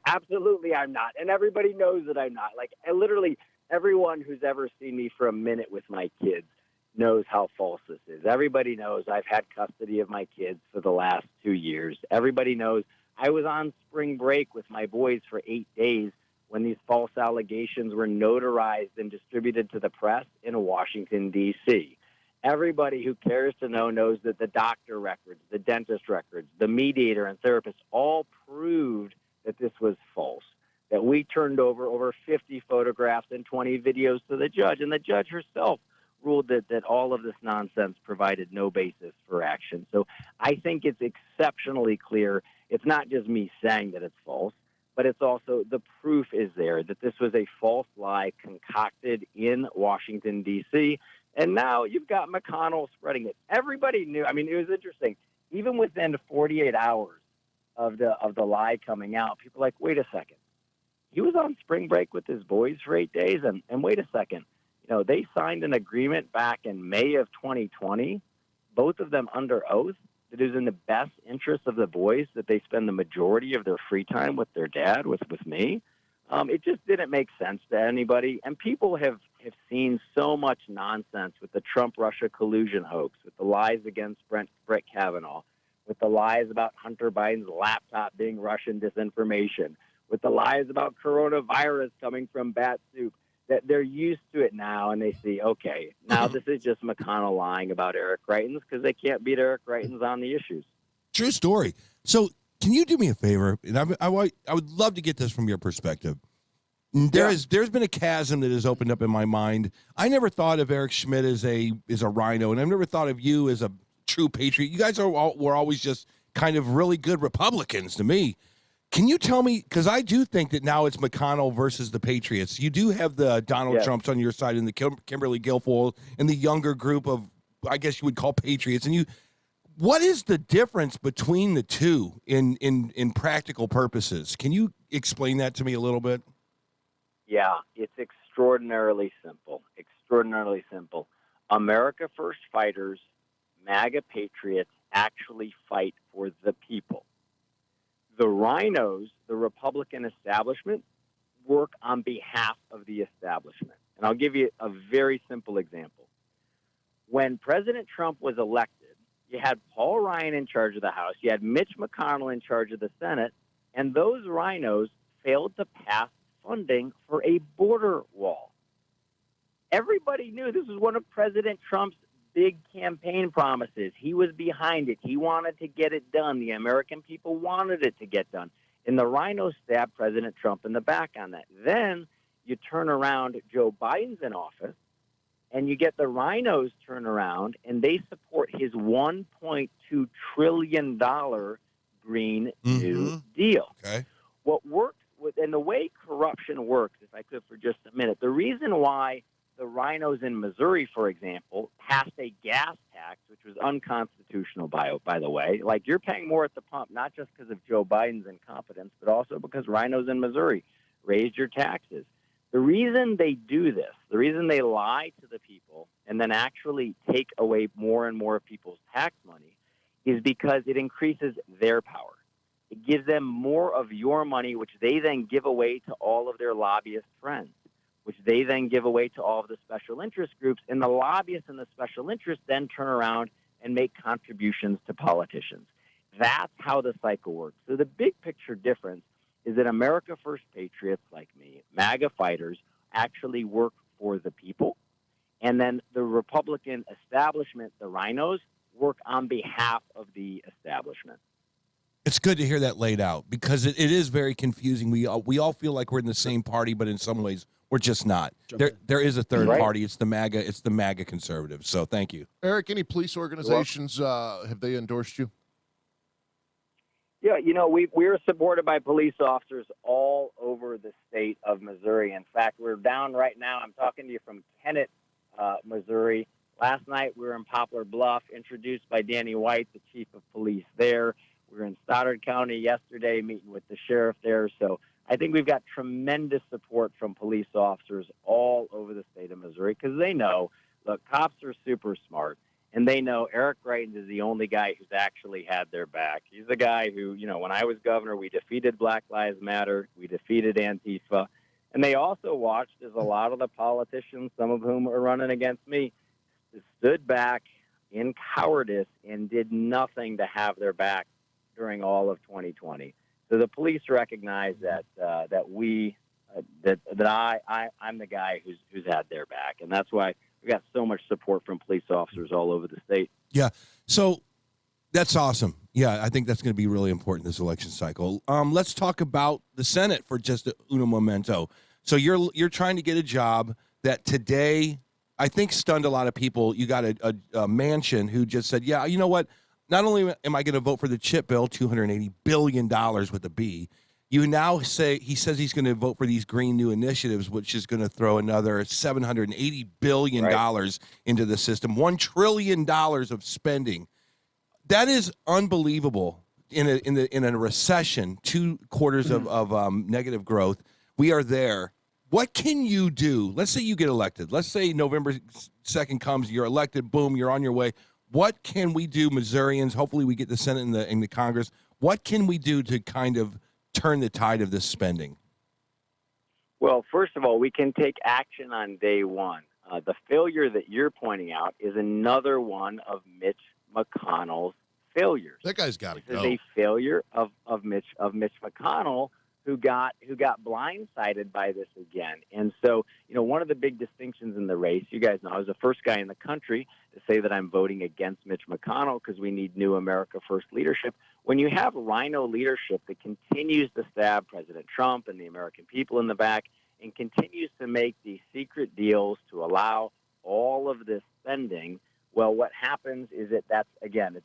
Absolutely, I'm not. And everybody knows that I'm not. Like, literally, everyone who's ever seen me for a minute with my kids knows how false this is. Everybody knows I've had custody of my kids for the last 2 years. Everybody knows I was on spring break with my boys for 8 days when these false allegations were notarized and distributed to the press in Washington, D.C. Everybody who cares to know knows that the doctor records, the dentist records, the mediator and therapist all proved that this was false, that we turned over 50 photographs and 20 videos to the judge, and the judge herself ruled that all of this nonsense provided no basis for action. So I think it's exceptionally clear. It's not just me saying that it's false, but it's also the proof is there that this was a false lie concocted in Washington, D.C., and now you've got McConnell spreading it. Everybody knew. I mean, it was interesting. Even within 48 hours of the lie coming out, people were like, wait a second. He was on spring break with his boys for 8 days, and wait a second. They signed an agreement back in May of 2020, both of them under oath, that it was in the best interest of the boys that they spend the majority of their free time with their dad, with me. It just didn't make sense to anybody. And people have seen so much nonsense with the Trump-Russia collusion hoax, with the lies against Brett Kavanaugh, with the lies about Hunter Biden's laptop being Russian disinformation, with the lies about coronavirus coming from bat soup, that they're used to it now, and they see, okay, now this is just McConnell lying about Eric Greitens because they can't beat Eric Greitens on the issues. True story. So can you do me a favor? And I would love to get this from your perspective. There's been a chasm that has opened up in my mind. I never thought of Eric Schmidt as a rhino, and I've never thought of you as a true patriot. You guys were always just kind of really good Republicans to me. Can you tell me, because I do think that now it's McConnell versus the Patriots. You do have the Donald Trumps on your side and the Kimberly Guilfoyle and the younger group of, I guess you would call patriots. And what is the difference between the two in practical purposes? Can you explain that to me a little bit? Yeah, it's extraordinarily simple. Extraordinarily simple. America First fighters, MAGA patriots, actually fight for the people. The rhinos, the Republican establishment, work on behalf of the establishment. And I'll give you a very simple example. When President Trump was elected, you had Paul Ryan in charge of the House, you had Mitch McConnell in charge of the Senate, and those rhinos failed to pass funding for a border wall. Everybody knew this was one of President Trump's big campaign promises. He was behind it. He wanted to get it done. The American people wanted it to get done. And the rhinos stabbed President Trump in the back on that. Then you turn around, Joe Biden's in office, and you get the rhinos turn around, and they support his $1.2 trillion Green New Deal. Okay. What works and the way corruption works, if I could for just a minute, the reason why the rhinos in Missouri, for example, passed a gas tax, which was unconstitutional, by the way. Like, you're paying more at the pump, not just because of Joe Biden's incompetence, but also because rhinos in Missouri raised your taxes. The reason they do this, the reason they lie to the people and then actually take away more and more of people's tax money is because it increases their power. It gives them more of your money, which they then give away to all of their lobbyist friends, which they then give away to all of the special interest groups. And the lobbyists and the special interests then turn around and make contributions to politicians. That's how the cycle works. So the big picture difference is that America First patriots like me, MAGA fighters, actually work for the people. And then the Republican establishment, the rhinos, work on behalf of the establishment. It's good to hear that laid out because it is very confusing. We all feel like we're in the same party, but in some ways we're just not. There is a third party. It's the MAGA conservatives. So thank you. Eric, any police organizations, have they endorsed you? Yeah, we're supported by police officers all over the state of Missouri. In fact, we're down right now. I'm talking to you from Kennett, Missouri. Last night we were in Poplar Bluff, introduced by Danny White, the chief of police there. We were in Stoddard County yesterday, meeting with the sheriff there. So I think we've got tremendous support from police officers all over the state of Missouri because they know, look, cops are super smart. And they know Eric Greitens is the only guy who's actually had their back. He's the guy who, when I was governor, we defeated Black Lives Matter. We defeated Antifa. And they also watched as a lot of the politicians, some of whom are running against me, stood back in cowardice and did nothing to have their back during all of 2020. So the police recognize that I'm the guy who's had their back. And that's why we got so much support from police officers all over the state. Yeah. So that's awesome. Yeah, I think that's going to be really important this election cycle. Let's talk about the Senate for just uno momento. So you're trying to get a job that today I think stunned a lot of people. You got a Manchin who just said, yeah, you know what? Not only am I going to vote for the chip bill, $280 billion with a B, you now say he says he's going to vote for these green new initiatives, which is going to throw another $780 billion into the system, $1 trillion of spending. That is unbelievable in a recession, 2 quarters of negative growth. We are there. What can you do? Let's say you get elected. Let's say November 2nd comes, you're elected, boom, you're on your way. What can we do, Missourians? Hopefully we get the Senate and the Congress. What can we do to kind of turn the tide of this spending? Well, first of all, we can take action on day one. The failure that you're pointing out is another one of Mitch McConnell's failures. That guy's got to go. This is a failure of Mitch McConnell, who got blindsided by this again. And so, one of the big distinctions in the race, you guys know, I was the first guy in the country to say that I'm voting against Mitch McConnell because we need new America First leadership. When you have rhino leadership that continues to stab President Trump and the American people in the back and continues to make these secret deals to allow all of this spending, well, what happens is it's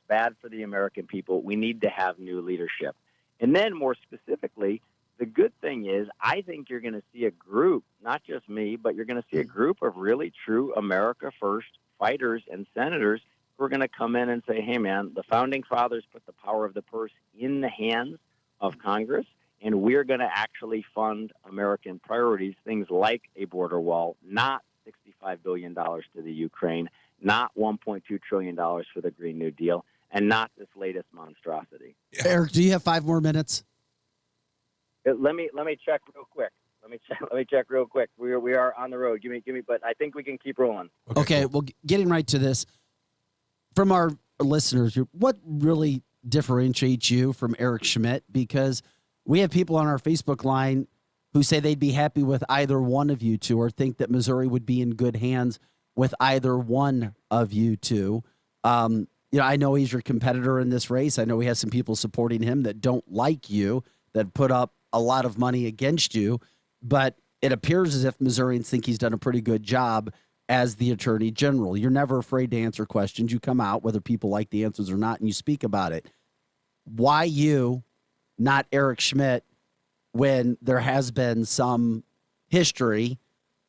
bad for the American people. We need to have new leadership. And then more specifically, the good thing is I think you're going to see a group, not just me, but you're going to see a group of really true America First fighters and senators who are going to come in and say, hey, man, the Founding Fathers put the power of the purse in the hands of Congress, and we're going to actually fund American priorities, things like a border wall, not $65 billion to the Ukraine, not $1.2 trillion for the Green New Deal, and not this latest monstrosity. Eric, do you have 5 more minutes? Let me check real quick. Let me check real quick. We are on the road. Give me, but I think we can keep rolling. Okay, well, getting right to this. From our listeners, what really differentiates you from Eric Schmidt? Because we have people on our Facebook line who say they'd be happy with either one of you two, or think that Missouri would be in good hands with either one of you two. I know he's your competitor in this race. I know he has some people supporting him that don't like you, that put up a lot of money against you, but it appears as if Missourians think he's done a pretty good job as the attorney general. You're never afraid to answer questions. You come out, whether people like the answers or not, and you speak about it. Why you, not Eric Schmidt, when there has been some history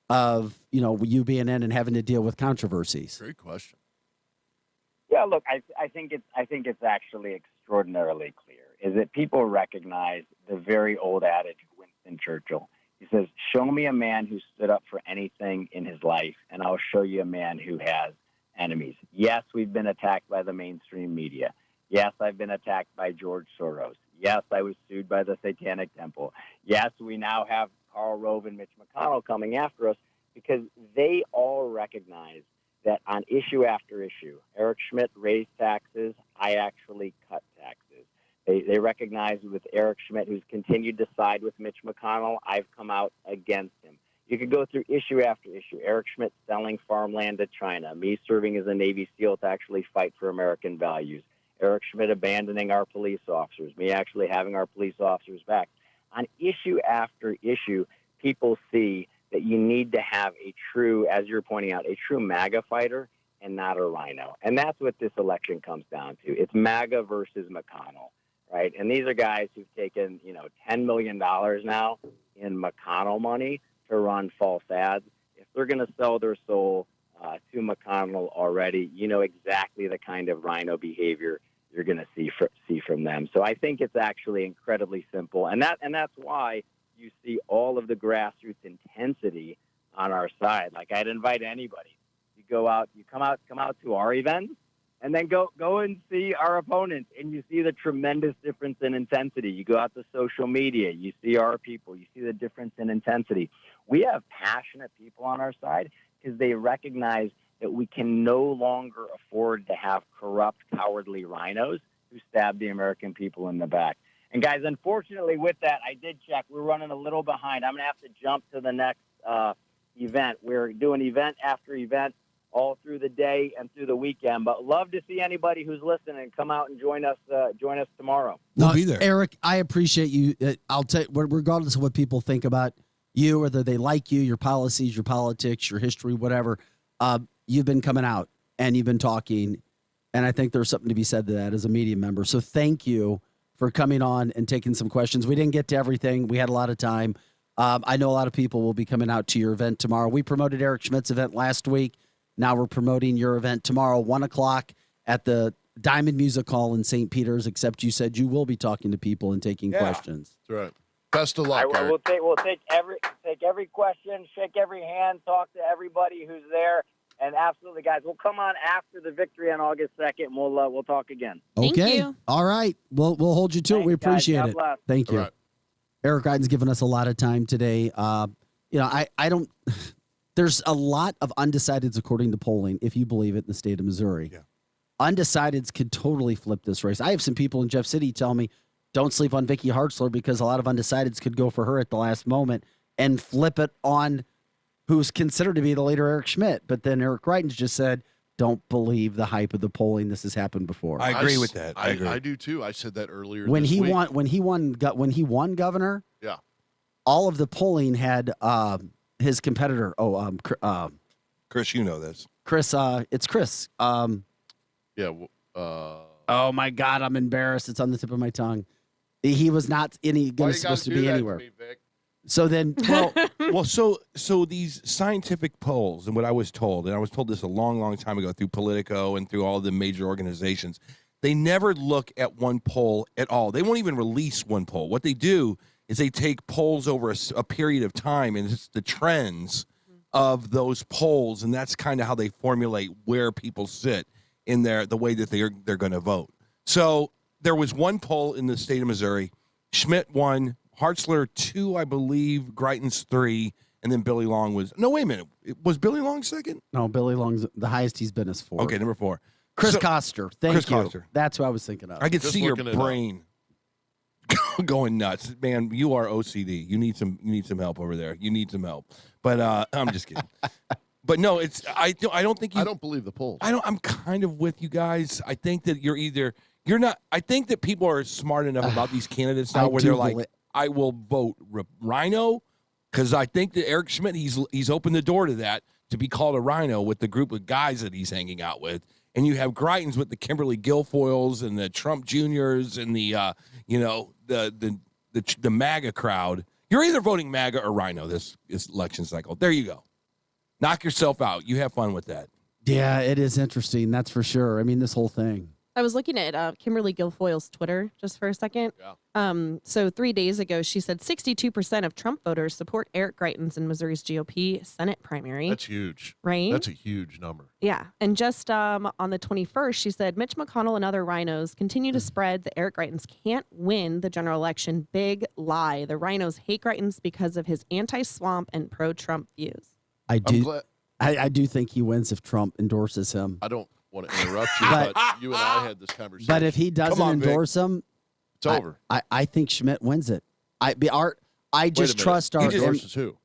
of, you being in and having to deal with controversies? Great question. Yeah, look, I think it's actually extraordinarily clear is that people recognize the very old adage of Winston Churchill. He says, show me a man who stood up for anything in his life, and I'll show you a man who has enemies. Yes, we've been attacked by the mainstream media. Yes, I've been attacked by George Soros. Yes, I was sued by the Satanic Temple. Yes, we now have Karl Rove and Mitch McConnell coming after us because they all recognize that on issue after issue, Eric Schmidt raised taxes, I actually cut taxes. They recognize with Eric Schmidt, who's continued to side with Mitch McConnell, I've come out against him. You could go through issue after issue. Eric Schmidt selling farmland to China, me serving as a Navy SEAL to actually fight for American values, Eric Schmidt abandoning our police officers, me actually having our police officers back. On issue after issue, people see that you need to have a true, as you're pointing out, a true MAGA fighter and not a rhino. And that's what this election comes down to. It's MAGA versus McConnell. right? And these are guys who've taken, $10 million now in McConnell money to run false ads. If they're going to sell their soul to McConnell already, you know exactly the kind of rhino behavior you're going to see from them. So I think it's actually incredibly simple, and that's why you see all of the grassroots intensity on our side. Like, I'd invite anybody. You go out, you come out to our events, and then go and see our opponents, and you see the tremendous difference in intensity. You go out to social media, you see our people, you see the difference in intensity. We have passionate people on our side because they recognize that we can no longer afford to have corrupt, cowardly rhinos who stab the American people in the back. And guys, unfortunately with that, I did check. We're running a little behind. I'm going to have to jump to the next event. We're doing event after event all through the day and through the weekend. But love to see anybody who's listening come out and join us tomorrow. We'll be there. Eric, I appreciate you. I'll tell you, regardless of what people think about you, whether they like you, your policies, your politics, your history, whatever, you've been coming out and you've been talking. And I think there's something to be said to that as a media member. So thank you for coming on and taking some questions. We didn't get to everything. We had a lot of time. I know a lot of people will be coming out to your event tomorrow. We promoted Eric Schmidt's event last week. Now we're promoting your event tomorrow, 1 o'clock at the Diamond Music Hall in St. Peter's, except you said you will be talking to people and taking questions. That's right. Best of luck, Eric. We'll take every question, shake every hand, talk to everybody who's there. And absolutely, guys, we'll come on after the victory on August 2nd, and we'll talk again. Okay. Thank you. All right. We'll hold you to it. We appreciate guys. it. God bless. Thank you. All right. Eric Greitens given us a lot of time today. I don't. There's a lot of undecideds according to polling, if you believe it, in the state of Missouri. Yeah. Undecideds could totally flip this race. I have some people in Jeff City tell me, don't sleep on Vicky Hartzler because a lot of undecideds could go for her at the last moment and flip it on who's considered to be the leader, Eric Schmidt. But then Eric Greitens just said, don't believe the hype of the polling. This has happened before. I agree with that. I agree. I do too. I said that earlier. When this he week. won, when he won governor, Yeah. all of the polling had his competitor. Chris, you know this. Chris, it's Chris. Yeah. Oh my God, I'm embarrassed. It's on the tip of my tongue. He was not supposed to be anywhere. So then, so these scientific polls, and what I was told this a long, long time ago through Politico and through all the major organizations, they never look at one poll at all. They won't even release one poll. What they do is they take polls over a period of time, and it's the trends of those polls, and that's kind of how they formulate where people sit in the way that they're going to vote. So there was one poll in the state of Missouri. Schmidt won. Hartzler 2, I believe, Greitens 3, and then Billy Long was... No, wait a minute. Was Billy Long second? No, Billy Long's the highest he's been is 4. Okay, number 4. Chris Koster. Thank you. Koster. That's what I was thinking of. I could see your brain going nuts. Man, you are OCD. You need some help over there. You need some help. But I'm just kidding. But no, I don't think you... I don't believe the polls. I'm kind of with you guys. I think that you're not... I think that people are smart enough about these candidates now where they're like... I will vote Rhino because I think that Eric Schmidt, he's opened the door to that, to be called a Rhino with the group of guys that he's hanging out with. And you have Greitens with the Kimberly Guilfoyles and the Trump Juniors and the MAGA crowd. You're either voting MAGA or Rhino this election cycle. There you go. Knock yourself out. You have fun with that. Yeah, it is interesting. That's for sure. I mean, this whole thing. I was looking at Kimberly Guilfoyle's Twitter just for a second. Yeah. So 3 days ago, she said 62% of Trump voters support Eric Greitens in Missouri's GOP Senate primary. That's huge. Right? That's a huge number. Yeah. And just on the 21st, she said, Mitch McConnell and other rhinos continue to spread that Eric Greitens can't win the general election. Big lie. The rhinos hate Greitens because of his anti-swamp and pro-Trump views. I do think he wins if Trump endorses him. I don't want to interrupt you, but you and I had this conversation. But if he doesn't endorse him, it's over. I think Schmidt wins it. I just trust our. He endorses who?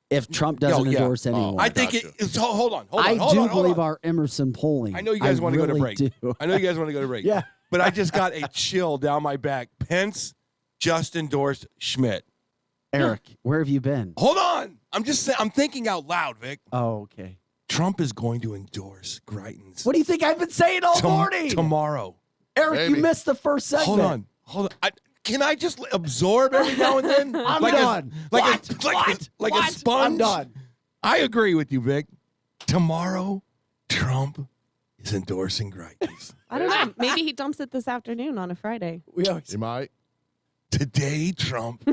If Trump doesn't endorse anyone, I think it's. Hold on. I do believe our Emerson polling. I know you guys want to go to break. I know you guys want to go to break. Yeah. But I just got a chill down my back. Pence just endorsed Schmidt. Eric, where have you been? Hold on. I'm just saying. I'm thinking out loud, Vic. Oh, okay. Trump is going to endorse Greitens. What do you think I've been saying all morning? Tomorrow. Eric, you missed the first segment. Hold on. Can I just absorb every now and then? I'm like done. Like a sponge? I'm done. I agree with you, Vic. Tomorrow, Trump is endorsing Greitens. I don't know. Maybe he dumps it this afternoon on a Friday. He might. Today, Trump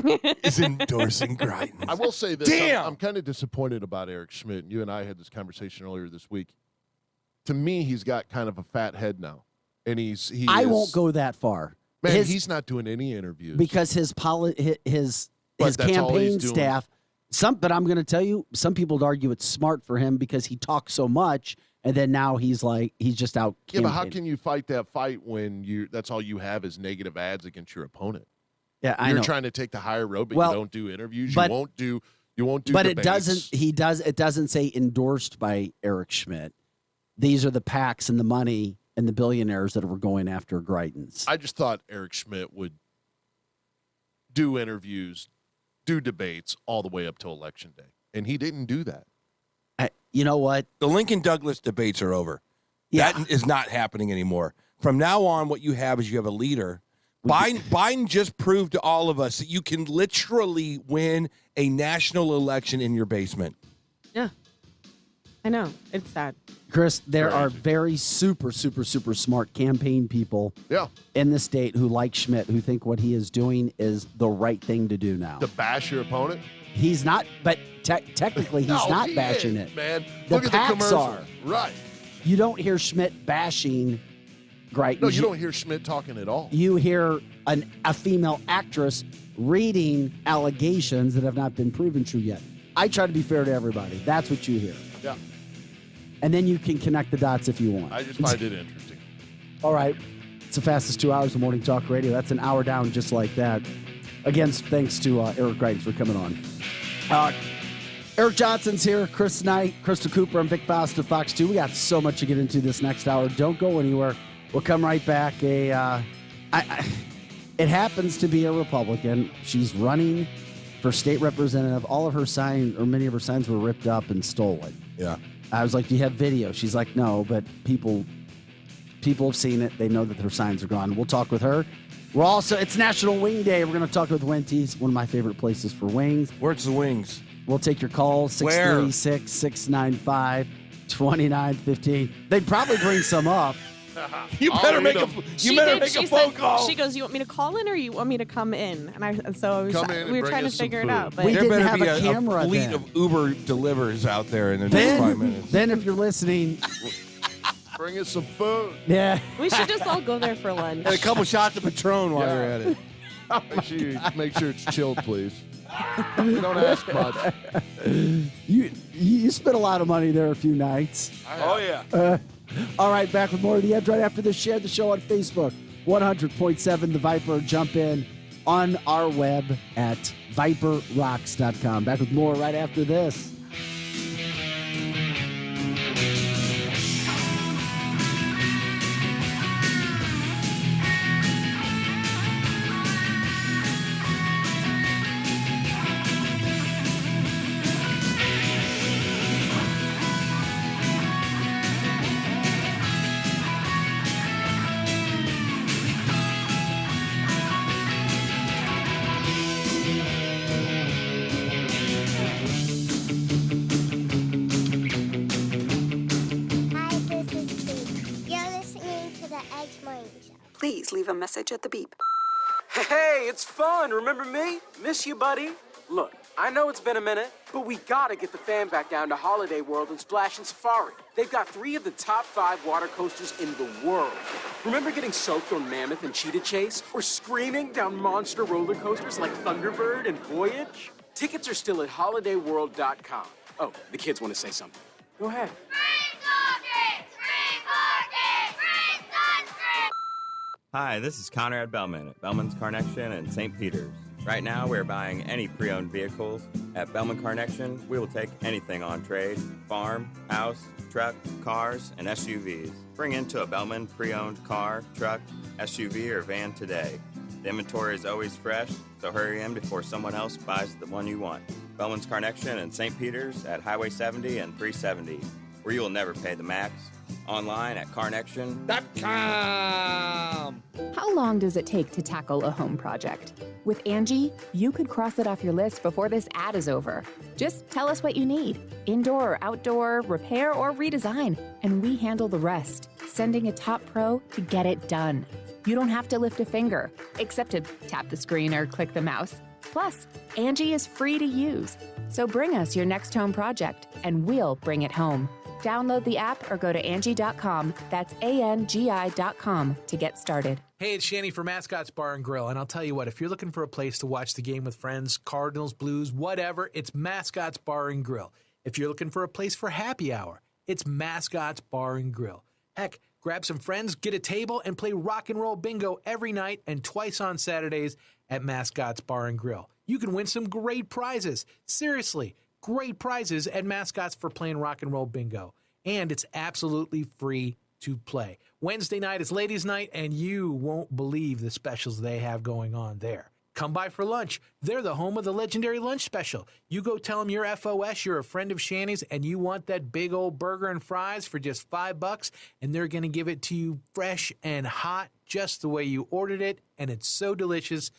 is endorsing Greitens. I will say this. Damn. I'm kind of disappointed about Eric Schmidt. You and I had this conversation earlier this week. To me, he's got kind of a fat head now. And I won't go that far. Man, he's not doing any interviews. Because his campaign staff, but I'm going to tell you, some people would argue it's smart for him because he talks so much, and then now he's just out Yeah, but how campaigning. can you fight that fight when that's all you have is negative ads against your opponent? Yeah, I You're know. trying to take the higher road, but Well, you don't do interviews. but- You won't do But debates. it doesn't say endorsed by Eric Schmidt. These are the PACs and the money and the billionaires that were going after Greitens. I just thought Eric Schmidt would do interviews, do debates all the way up to Election Day. And he didn't do that. You know what? The Lincoln Douglas debates are over. Yeah. That is not happening anymore. From now on, what you have is you have a leader. Biden just proved to all of us that you can literally win a national election in your basement. Yeah. I know. It's sad. Chris, there are very super, super, super smart campaign people in the state who like Schmidt, who think what he is doing is the right thing to do now. To bash your opponent? He's not, but technically he's No, not he bashing is, it. man. The Look at the PACs commercial. are. Right. You don't hear Schmidt bashing Greitens. No, you don't hear Schmidt talking at all. You hear a female actress reading allegations that have not been proven true yet. I try to be fair to everybody. That's what you hear. Yeah. And then you can connect the dots if you want. I just find it interesting. All right. It's the fastest 2 hours of Morning Talk Radio. That's an hour down just like that. Again, thanks to Eric Greitens for coming on. Eric Johnson's here, Chris Knight, Crystal Cooper, and Vic Faust of Fox 2. We got so much to get into this next hour. Don't go anywhere. We'll come right back. It happens to be a Republican. She's running for state representative. All of her signs, or many of her signs, were ripped up and stolen. Yeah. I was like, do you have video? She's like, no, but people have seen it. They know that her signs are gone. We'll talk with her. We're also, it's National Wing Day. We're going to talk with Wendy's, one of my favorite places for wings. Where's the wings? We'll take your call, 636-695-2915. They'd probably bring some up. You better make a phone call. She goes, you want me to call in or you want me to come in? And we were trying to figure it out. But We there didn't better have be a camera fleet then. of Uber delivers out there in the next 5 minutes. Then if you're listening, Bring us some food. yeah. we should just all go there for lunch. And a couple shots of Patron while you're at it. Make sure it's chilled, please. Don't ask much. You spent a lot of money there a few nights. Oh, yeah. All right, back with more of the Edge right after this. Share the show on Facebook, 100.7 The Viper. Jump in on our web at viperrocks.com. Back with more right after this. Hi, this is Pete. You're listening to the Edge Morning Show. Please leave a message at the beep. Hey, it's fun. Remember me? Miss you, buddy. Look, I know it's been a minute, but we gotta get the fam back down to Holiday World and Splash and Safari. They've got 3 of the top 5 water coasters in the world. Remember getting soaked on Mammoth and Cheetah Chase? Or screaming down monster roller coasters like Thunderbird and Voyage? Tickets are still at holidayworld.com. Oh, the kids want to say something. Go ahead. Hi, this is Conrad Bellman at Bellman's Carnection in St. Peters. Right now, we're buying any pre-owned vehicles. At Bellman Carnection, we will take anything on trade: farm, house, truck, cars, and SUVs. Bring into a Bellman pre-owned car, truck, SUV, or van today. The inventory is always fresh, so hurry in before someone else buys the one you want. Bellman's Carnection in St. Peters at Highway 70 and 370, where you will never pay the max, Online at carnection.com. How long does it take to tackle a home project? With Angie, you could cross it off your list before this ad is over. Just tell us what you need, indoor or outdoor, repair or redesign, and we handle the rest, sending a top pro to get it done. You don't have to lift a finger, except to tap the screen or click the mouse. Plus, Angie is free to use. So bring us your next home project, and we'll bring it home. Download the app or go to Angie.com. That's ANGI.com to get started. Hey, it's Shanny for Mascots Bar and Grill, and I'll tell you what, if you're looking for a place to watch the game with friends, Cardinals, Blues, whatever, it's Mascots Bar and Grill. If you're looking for a place for happy hour, it's Mascots Bar and Grill. Heck, grab some friends, get a table, and play rock and roll bingo every night and twice on Saturdays at Mascots Bar and Grill. You can win some great prizes. Seriously, great prizes at Mascots for playing rock and roll bingo. And it's absolutely free to play. Wednesday night is ladies' night, and you won't believe the specials they have going on there. Come by for lunch. They're the home of the legendary lunch special. You go tell them you're FOS, you're a friend of Shanny's, and you want that big old burger and fries for just $5, and they're going to give it to you fresh and hot, just the way you ordered it, and it's so delicious,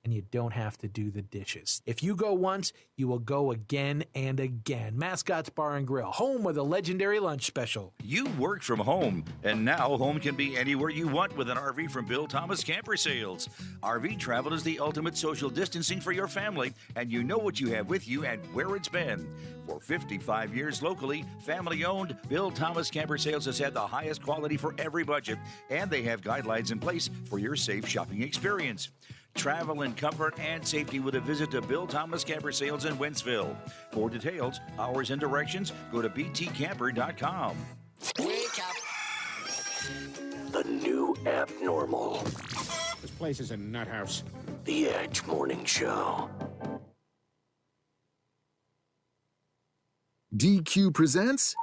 and you don't have to do the dishes. If you go once, you will go again and again. Mascots Bar and Grill, home of the legendary lunch special. You work from home, and now home can be anywhere you want with an RV from Bill Thomas Camper Sales. RV travel is the ultimate social distancing for your family, and you know what you have with you and where it's been. For 55 years locally, family-owned, Bill Thomas Camper Sales has had the highest quality for every budget, and they have guidelines in place for your safe shopping experience. Travel in comfort and safety with a visit to Bill Thomas Camper Sales in Wentzville. For details, hours, and directions, go to btcamper.com. Wake up. The new abnormal. This place is a nut house. The Edge Morning Show. DQ presents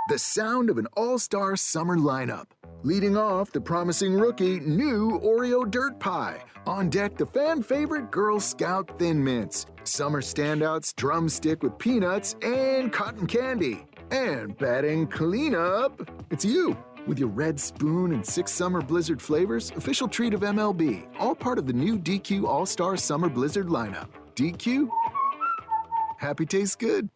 the sound of an all-star summer lineup. Leading off, the promising rookie, new Oreo Dirt Pie. On deck, the fan favorite Girl Scout Thin Mints. Summer standouts, Drumstick with peanuts and cotton candy. And batting cleanup, it's you. With your red spoon and 6 summer blizzard flavors, official treat of MLB. All part of the new DQ All-Star Summer Blizzard lineup. DQ? Happy tastes good.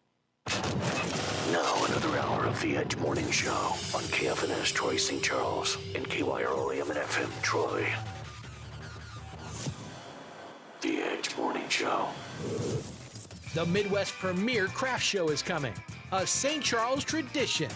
Now another hour of the Edge Morning Show on KFNS Troy St. Charles and KYRO AM and FM Troy. The Edge Morning Show. The Midwest premier craft show is coming. A St. Charles tradition.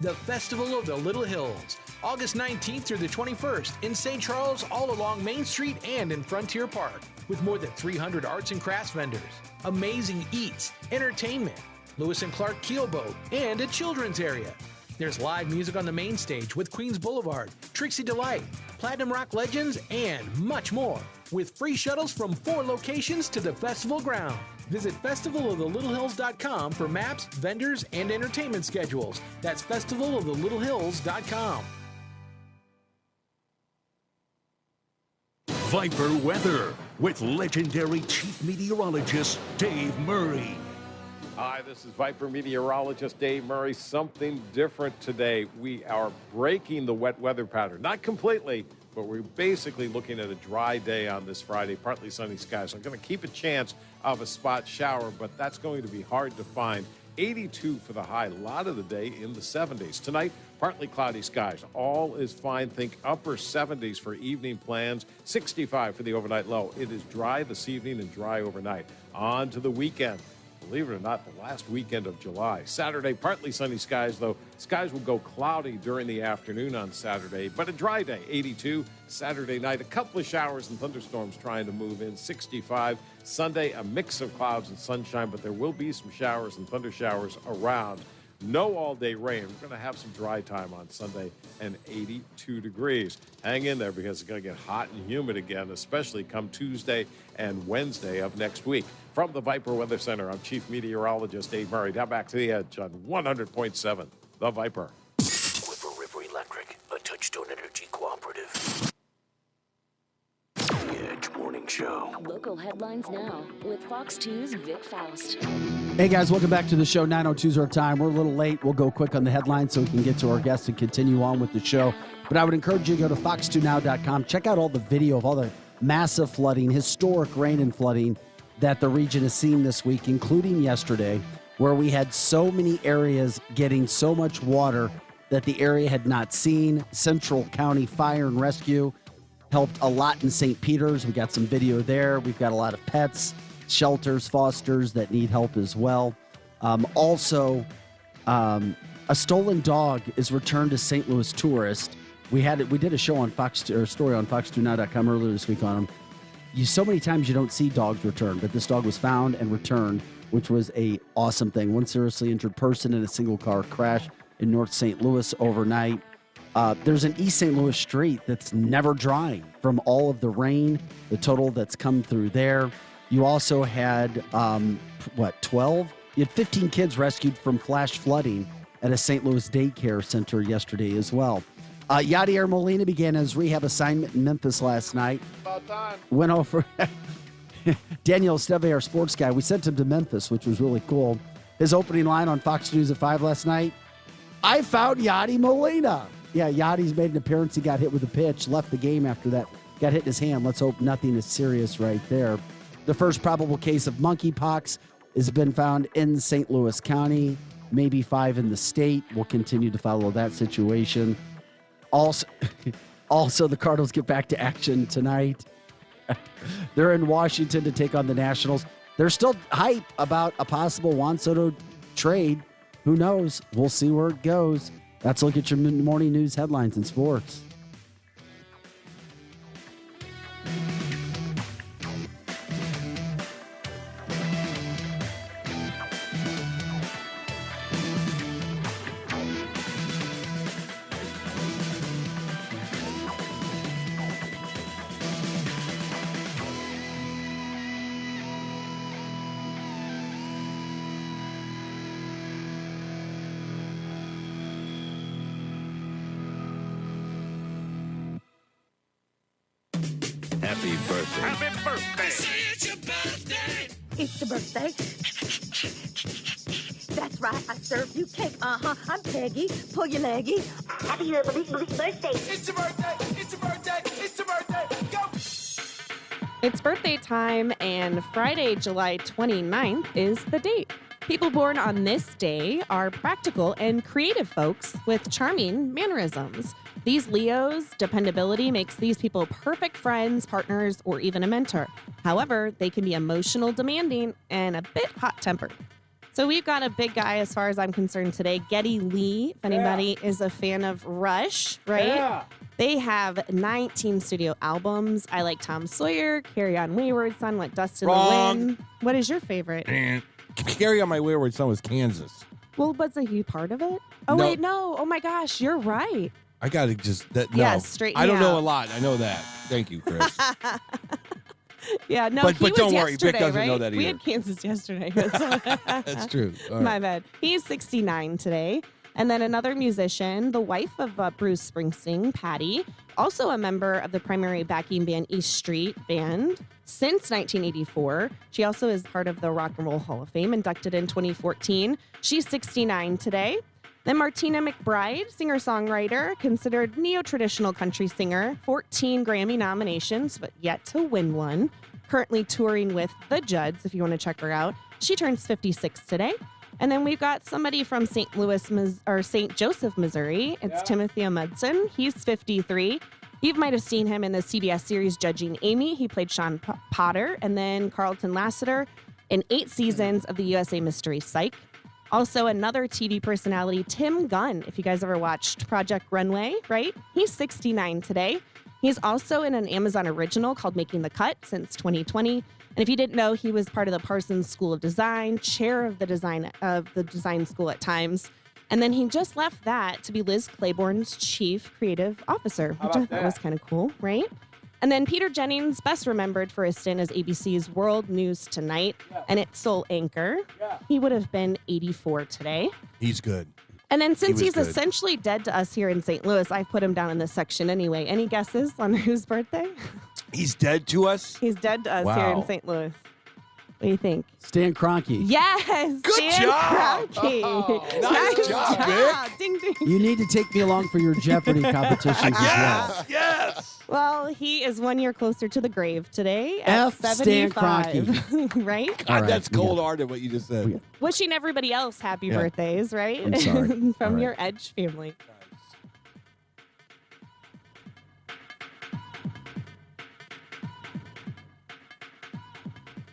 The Festival of the Little Hills. August 19th through the 21st in St. Charles, all along Main Street and in Frontier Park. With more than 300 arts and crafts vendors. Amazing eats, entertainment, Lewis and Clark Keelboat, and a children's area. There's live music on the main stage with Queens Boulevard, Trixie Delight, Platinum Rock Legends, and much more. With free shuttles from 4 locations to the festival ground. Visit festivaloftheLittleHills.com for maps, vendors, and entertainment schedules. That's festivaloftheLittleHills.com. Viper Weather with legendary chief meteorologist Dave Murray. Hi, this is Viper meteorologist Dave Murray. Something different today. We are breaking the wet weather pattern. Not completely, but we're basically looking at a dry day on this Friday, partly sunny skies. So I'm going to keep a chance of a spot shower, but that's going to be hard to find. 82 for the high, a lot of the day in the 70s. Tonight, partly cloudy skies. All is fine. Think upper 70s for evening plans. 65 for the overnight low. It is dry this evening and dry overnight. On to the weekend. Believe it or not, the last weekend of July. Saturday, partly sunny skies, though. Skies will go cloudy during the afternoon on Saturday, but a dry day, 82. Saturday night, a couple of showers and thunderstorms trying to move in, 65. Sunday, a mix of clouds and sunshine, but there will be some showers and thunder showers around. No all-day rain. We're going to have some dry time on Sunday and 82 degrees. Hang in there because it's going to get hot and humid again, especially come Tuesday and Wednesday of next week. From the Viper Weather Center, I'm Chief Meteorologist Dave Murray. Now back to the Edge on 100.7, The Viper. Clipper River Electric, a Touchstone Energy cooperative. The Edge Morning Show. Local headlines now with Fox 2's Vic Faust. Hey guys, welcome back to the show. 9:02 is our time. We're a little late. We'll go quick on the headlines so we can get to our guests and continue on with the show. But I would encourage you to go to fox2now.com. Check out all the video of all the massive flooding, historic rain and flooding that the region has seen this week, including yesterday, where we had so many areas getting so much water that the area had not seen. Central County Fire and Rescue helped a lot in St. Peter's. We got some video there. We've got a lot of pets, shelters, fosters that need help as well. Also, a stolen dog is returned to St. Louis tourist. We did a show on story on fox2now.com earlier this week on them. So many times you don't see dogs return, but this dog was found and returned, which was a awesome thing. One seriously injured person in a single car crash in North St. Louis overnight. There's an East St. Louis street that's never drying from all of the rain, the total that's come through there. You also had, 12? You had 15 kids rescued from flash flooding at a St. Louis daycare center yesterday as well. Yadier Molina began his rehab assignment in Memphis last night. About time. Went over Daniel Esteve, our sports guy. We sent him to Memphis, which was really cool. His opening line on Fox News at 5 last night, I found Yadi Molina. Yeah, Yadi's made an appearance. He got hit with a pitch, left the game after that. Got hit in his hand. Let's hope nothing is serious right there. The first probable case of monkeypox has been found in St. Louis County, maybe 5 in the state. We'll continue to follow that situation. Also, the Cardinals get back to action tonight. They're in Washington to take on the Nationals. There's still hype about a possible Juan Soto trade. Who knows? We'll see where it goes. Let's look at your morning news headlines in sports. Happy birthday. Happy birthday. It's your birthday. It's your birthday. That's right. I served you cake. I'm Peggy. Pull your leggy. Happy birthday. It's your birthday. It's your birthday. It's your birthday. Go. It's birthday time, and Friday, July 29th is the date. People born on this day are practical and creative folks with charming mannerisms. These Leos' dependability makes these people perfect friends, partners, or even a mentor. However, they can be emotional, demanding, and a bit hot-tempered. So we've got a big guy as far as I'm concerned today, Geddy Lee, if anybody is a fan of Rush, right? Yeah. They have 19 studio albums. I like Tom Sawyer, Carry On Wayward Son, Let Dust in the Wind. What is your favorite? Carry On My Wayward Son was Kansas. Well, was he part of it? Oh, No. wait, no. Oh, my gosh, you're right. I got to just... No. Yes, straighten I don't me know out. a lot. I know that. Thank you, Chris. Yeah, no, But he was don't worry, yesterday, Vic doesn't right? know that We either. had Kansas yesterday. That's true. All right. My bad. He's 69 today. And then another musician, the wife of Bruce Springsteen, Patty, also a member of the primary backing band East Street Band since 1984. She also is part of the Rock and Roll Hall of Fame, inducted in 2014. She's 69 today. Then Martina McBride, singer-songwriter, considered neo-traditional country singer, 14 Grammy nominations, but yet to win one. Currently touring with the Judds, if you want to check her out. She turns 56 today. And then we've got somebody from St. Joseph, Missouri. It's Timothy Amundsen. He's 53. You might have seen him in the CBS series Judging Amy. He played Sean Potter, and then Carlton Lassiter in 8 seasons of the USA Mystery Psych. Also, another TV personality, Tim Gunn, if you guys ever watched Project Runway, right? He's 69 today. He's also in an Amazon original called Making the Cut since 2020. And if you didn't know, he was part of the Parsons School of Design, chair of the design school at times. And then he just left that to be Liz Claiborne's chief creative officer, which I thought was kind of cool, right? And then Peter Jennings, best remembered for his stint as ABC's World News Tonight and its sole anchor. He would have been 84 today. He's good. And then since He he's was good. essentially dead to us here in St. Louis, I've put him down in this section anyway. Any guesses on whose birthday? He's dead to us? He's dead to us here in St. Louis. What do you think? Stan Kroenke. Yes. Good Stan job. Kroenke. Nice job, Vic. Ding, ding. You need to take me along for your Jeopardy competitions as well. Yes. Well, he is 1 year closer to the grave today at F. Stan 75. Right? God, All right, that's we got- cold-hearted what you just said. Wishing everybody else happy Yeah. birthdays, right? I'm sorry. From All right. your Edge family.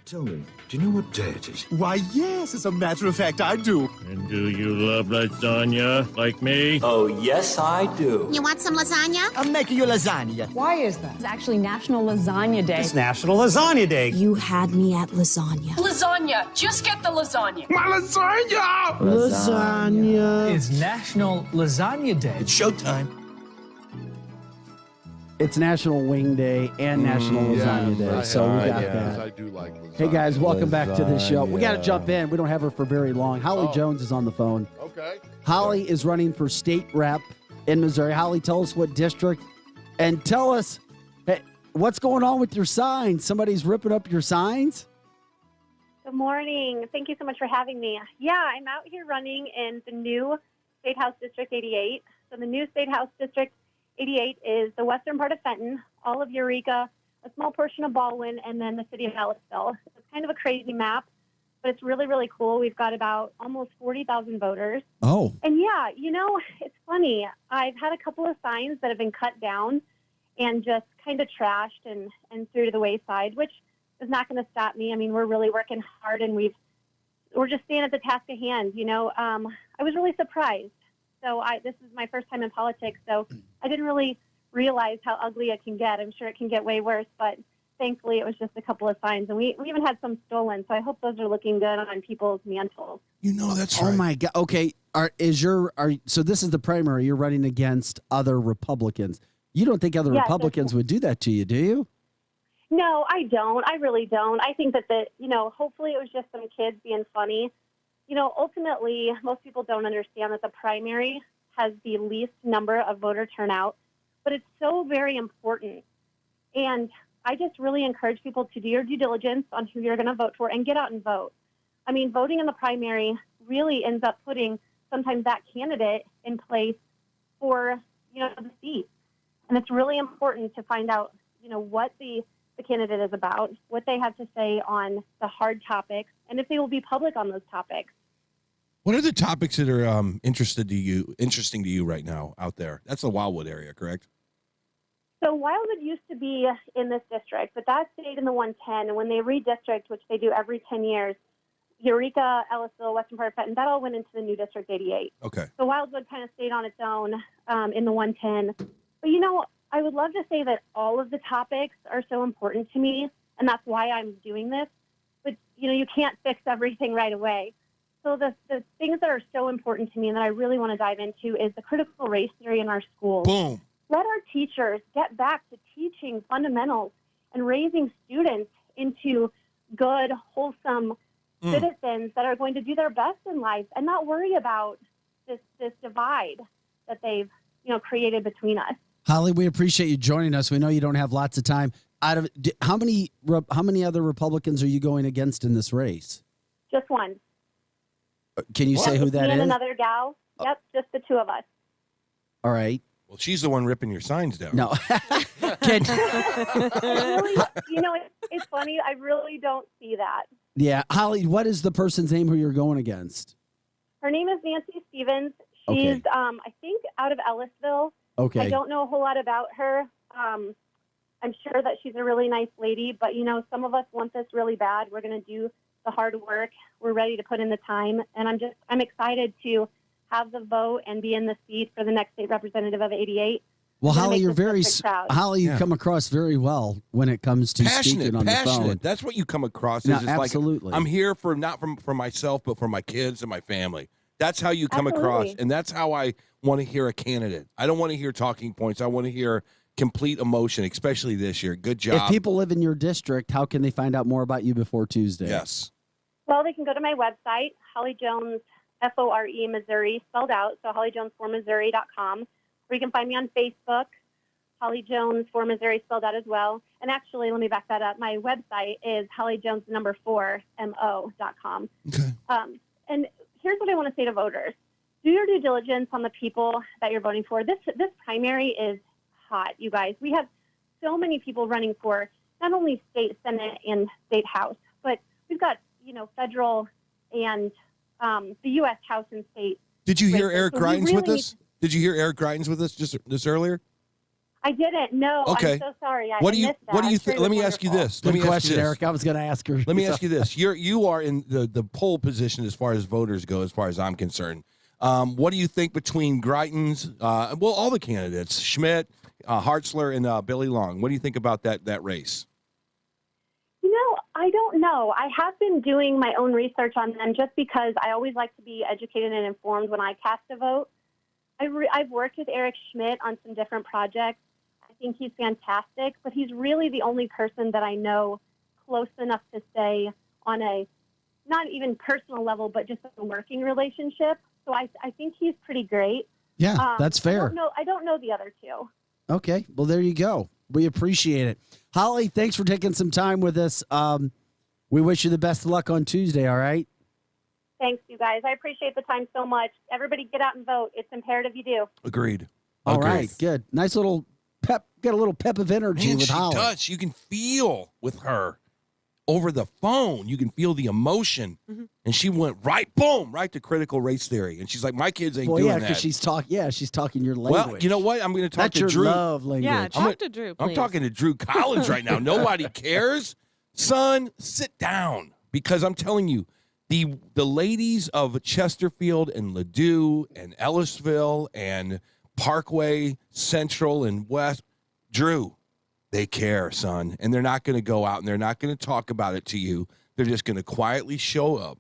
Tell me, do you know what day it is? Why, yes, as a matter of fact, I do. And do you love lasagna like me? Oh, yes, I do. You want some lasagna? I'm making you lasagna. Why is that? It's actually National Lasagna Day. It's National Lasagna Day. You had me at lasagna. Lasagna. Just get the lasagna. My lasagna! Lasagna. It's National Lasagna Day. It's showtime. It's National Wing Day and National Lasagna Day, so we got that. I do like lasagna. Hey guys, welcome back to the show. We got to jump in. We don't have her for very long. Holly Jones is on the phone. Okay. Holly is running for state rep in Missouri. Holly, tell us what district, and tell us what's going on with your signs. Somebody's ripping up your signs? Good morning. Thank you so much for having me. Yeah, I'm out here running in the new State House District 88. So the new State House District 88 is the western part of Fenton, all of Eureka, a small portion of Baldwin, and then the city of Ellisville. It's kind of a crazy map, but it's really, really cool. We've got about almost 40,000 voters. Oh. And yeah, it's funny. I've had a couple of signs that have been cut down and just kind of trashed and threw to the wayside, which is not going to stop me. I mean, we're really working hard, and we're just staying at the task at hand. I was really surprised. So this is my first time in politics, so I didn't really realize how ugly it can get. I'm sure it can get way worse, but thankfully it was just a couple of signs, and we even had some stolen. So I hope those are looking good on people's mantles. That's right. Oh my God. Okay. So this is the primary. You're running against other Republicans. You don't think other Yes, Republicans would do that to you, do you? No, I don't. I really don't. I think that hopefully it was just some kids being funny. Ultimately, most people don't understand that the primary has the least number of voter turnout, but it's so very important. And I just really encourage people to do your due diligence on who you're going to vote for and get out and vote. I mean, voting in the primary really ends up putting sometimes that candidate in place for, the seat. And it's really important to find out, what the candidate is about, what they have to say on the hard topics, and if they will be public on those topics. What are the topics that are interesting to you right now out there? That's the Wildwood area, correct? So Wildwood used to be in this district, but that stayed in the 110. And when they redistrict, which they do every 10 years, Eureka, Ellisville, western part of Fenton, that all went into the new District 88. Okay. So Wildwood kind of stayed on its own in the 110. But, I would love to say that all of the topics are so important to me, and that's why I'm doing this. But, you can't fix everything right away. So the things that are so important to me and that I really want to dive into is the critical race theory in our schools. Boom. Let our teachers get back to teaching fundamentals and raising students into good, wholesome citizens that are going to do their best in life and not worry about this divide that they've created between us. Holly, we appreciate you joining us. We know you don't have lots of time. How many other Republicans are you going against in this race? Just one. Can you say who that me is? and another gal. Yep, just the two of us. All right. Well, she's the one ripping your signs down. No. It's funny. I really don't see that. Yeah. Holly, what is the person's name who you're going against? Her name is Nancy Stevens. She's, Okay. I think, out of Ellisville. Okay. I don't know a whole lot about her. I'm sure that she's a really nice lady, but, some of us want this really bad. We're going to do the hard work. We're ready to put in the time. And I'm excited to have the vote and be in the seat for the next state representative of 88. Well, Holly, you're very Holly, you come across very well when it comes to speaking on the phone. That's what you come across. No, It's absolutely. Like, I'm here for not for myself, but for my kids and my family. That's how you come across, Absolutely. and that's how I want to hear a candidate. I don't want to hear talking points. I want to hear complete emotion, especially this year. Good job. If people live in your district, how can they find out more about you before Tuesday? Yes. Well, they can go to my website, Holly Jones, FORE, Missouri, spelled out, so hollyjones4missouri.com. Or you can find me on Facebook, Holly Jones for Missouri spelled out as well. And actually, let me back that up. My website is hollyjones4mo.com. Okay. And here's what I want to say to voters. Do your due diligence on the people that you're voting for. This primary is hot, you guys. We have so many people running for not only state Senate and state House, but we've got, federal and the U.S. House and state. Did you hear races. Eric So we Greitens really with us? Did you hear Eric Greitens with us just this earlier? I didn't. No. Okay. I'm so sorry. I What do you missed that. What do you I'm sure think? it Let was me ask you wonderful. this. Let Good me question, ask you this. Eric. I was going to ask her. Let me ask you this. You are in the pole position as far as voters go, as far as I'm concerned. What do you think between Greitens, all the candidates, Schmidt, Hartzler, and Billy Long? What do you think about that race? I don't know. I have been doing my own research on them just because I always like to be educated and informed when I cast a vote. I've worked with Eric Schmidt on some different projects. I think he's fantastic, but he's really the only person that I know close enough to say on a not even personal level, but just a working relationship. So I think he's pretty great. Yeah, that's fair. I don't know the other two. Okay, well, there you go. We appreciate it. Holly, thanks for taking some time with us. We wish you the best of luck on Tuesday, all right? Thanks, you guys. I appreciate the time so much. Everybody get out and vote. It's imperative you do. Agreed. All right, good. Nice little pep. Got a little pep of energy Man, with she Holly. does. You can feel with her over the phone. You can feel the emotion. Mm-hmm. And she went right to critical race theory. And she's like, my kids ain't Well, doing yeah, that. because she's talking your language. Well, you know what? I'm going to talk That's to your Drew. love language. Yeah, talk to Drew, I'm please. talking to Drew Collins right now. Nobody cares. Son, sit down. Because I'm telling you, the ladies of Chesterfield and Ladue and Ellisville and Parkway Central and West, Drew, they care, son. And they're not going to go out and they're not going to talk about it to you. They're just going to quietly show up.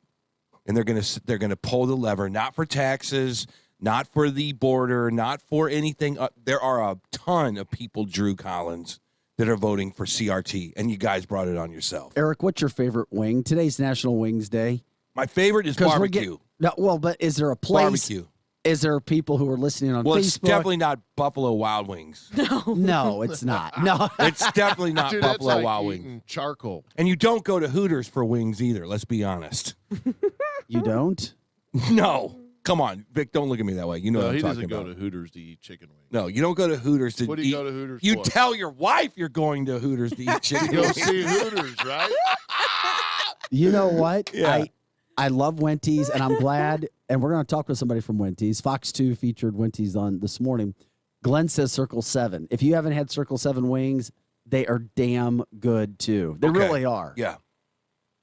And they're going to pull the lever, not for taxes, not for the border, not for anything. There are a ton of people, Drew Collins, that are voting for CRT, and you guys brought it on yourself. Eric, what's your favorite wing? Today's National Wings Day. My favorite is 'Cause we're barbecue. But is there a place? Barbecue. Is there people who are listening on Well, Facebook? it's definitely not Buffalo Wild Wings. No, it's not. No, It's definitely not Dude, Buffalo that's like Wild Wings. eating charcoal. And you don't go to Hooters for wings either, let's be honest. You don't? No. Come on, Vic, don't look at me that way. You know No, what I'm he talking doesn't go about. to Hooters to eat chicken wings. No, you don't go to Hooters to What do you eat. go to Hooters You for? tell your wife you're going to Hooters to eat chicken Go wings. see Hooters, right? You know what? Yeah. I love Wendy's, and I'm glad. And we're going to talk with somebody from Wendy's. Fox 2 featured Wendy's on this morning. Glenn says Circle 7. If you haven't had Circle 7 wings, they are damn good too. They Okay. really are. Yeah.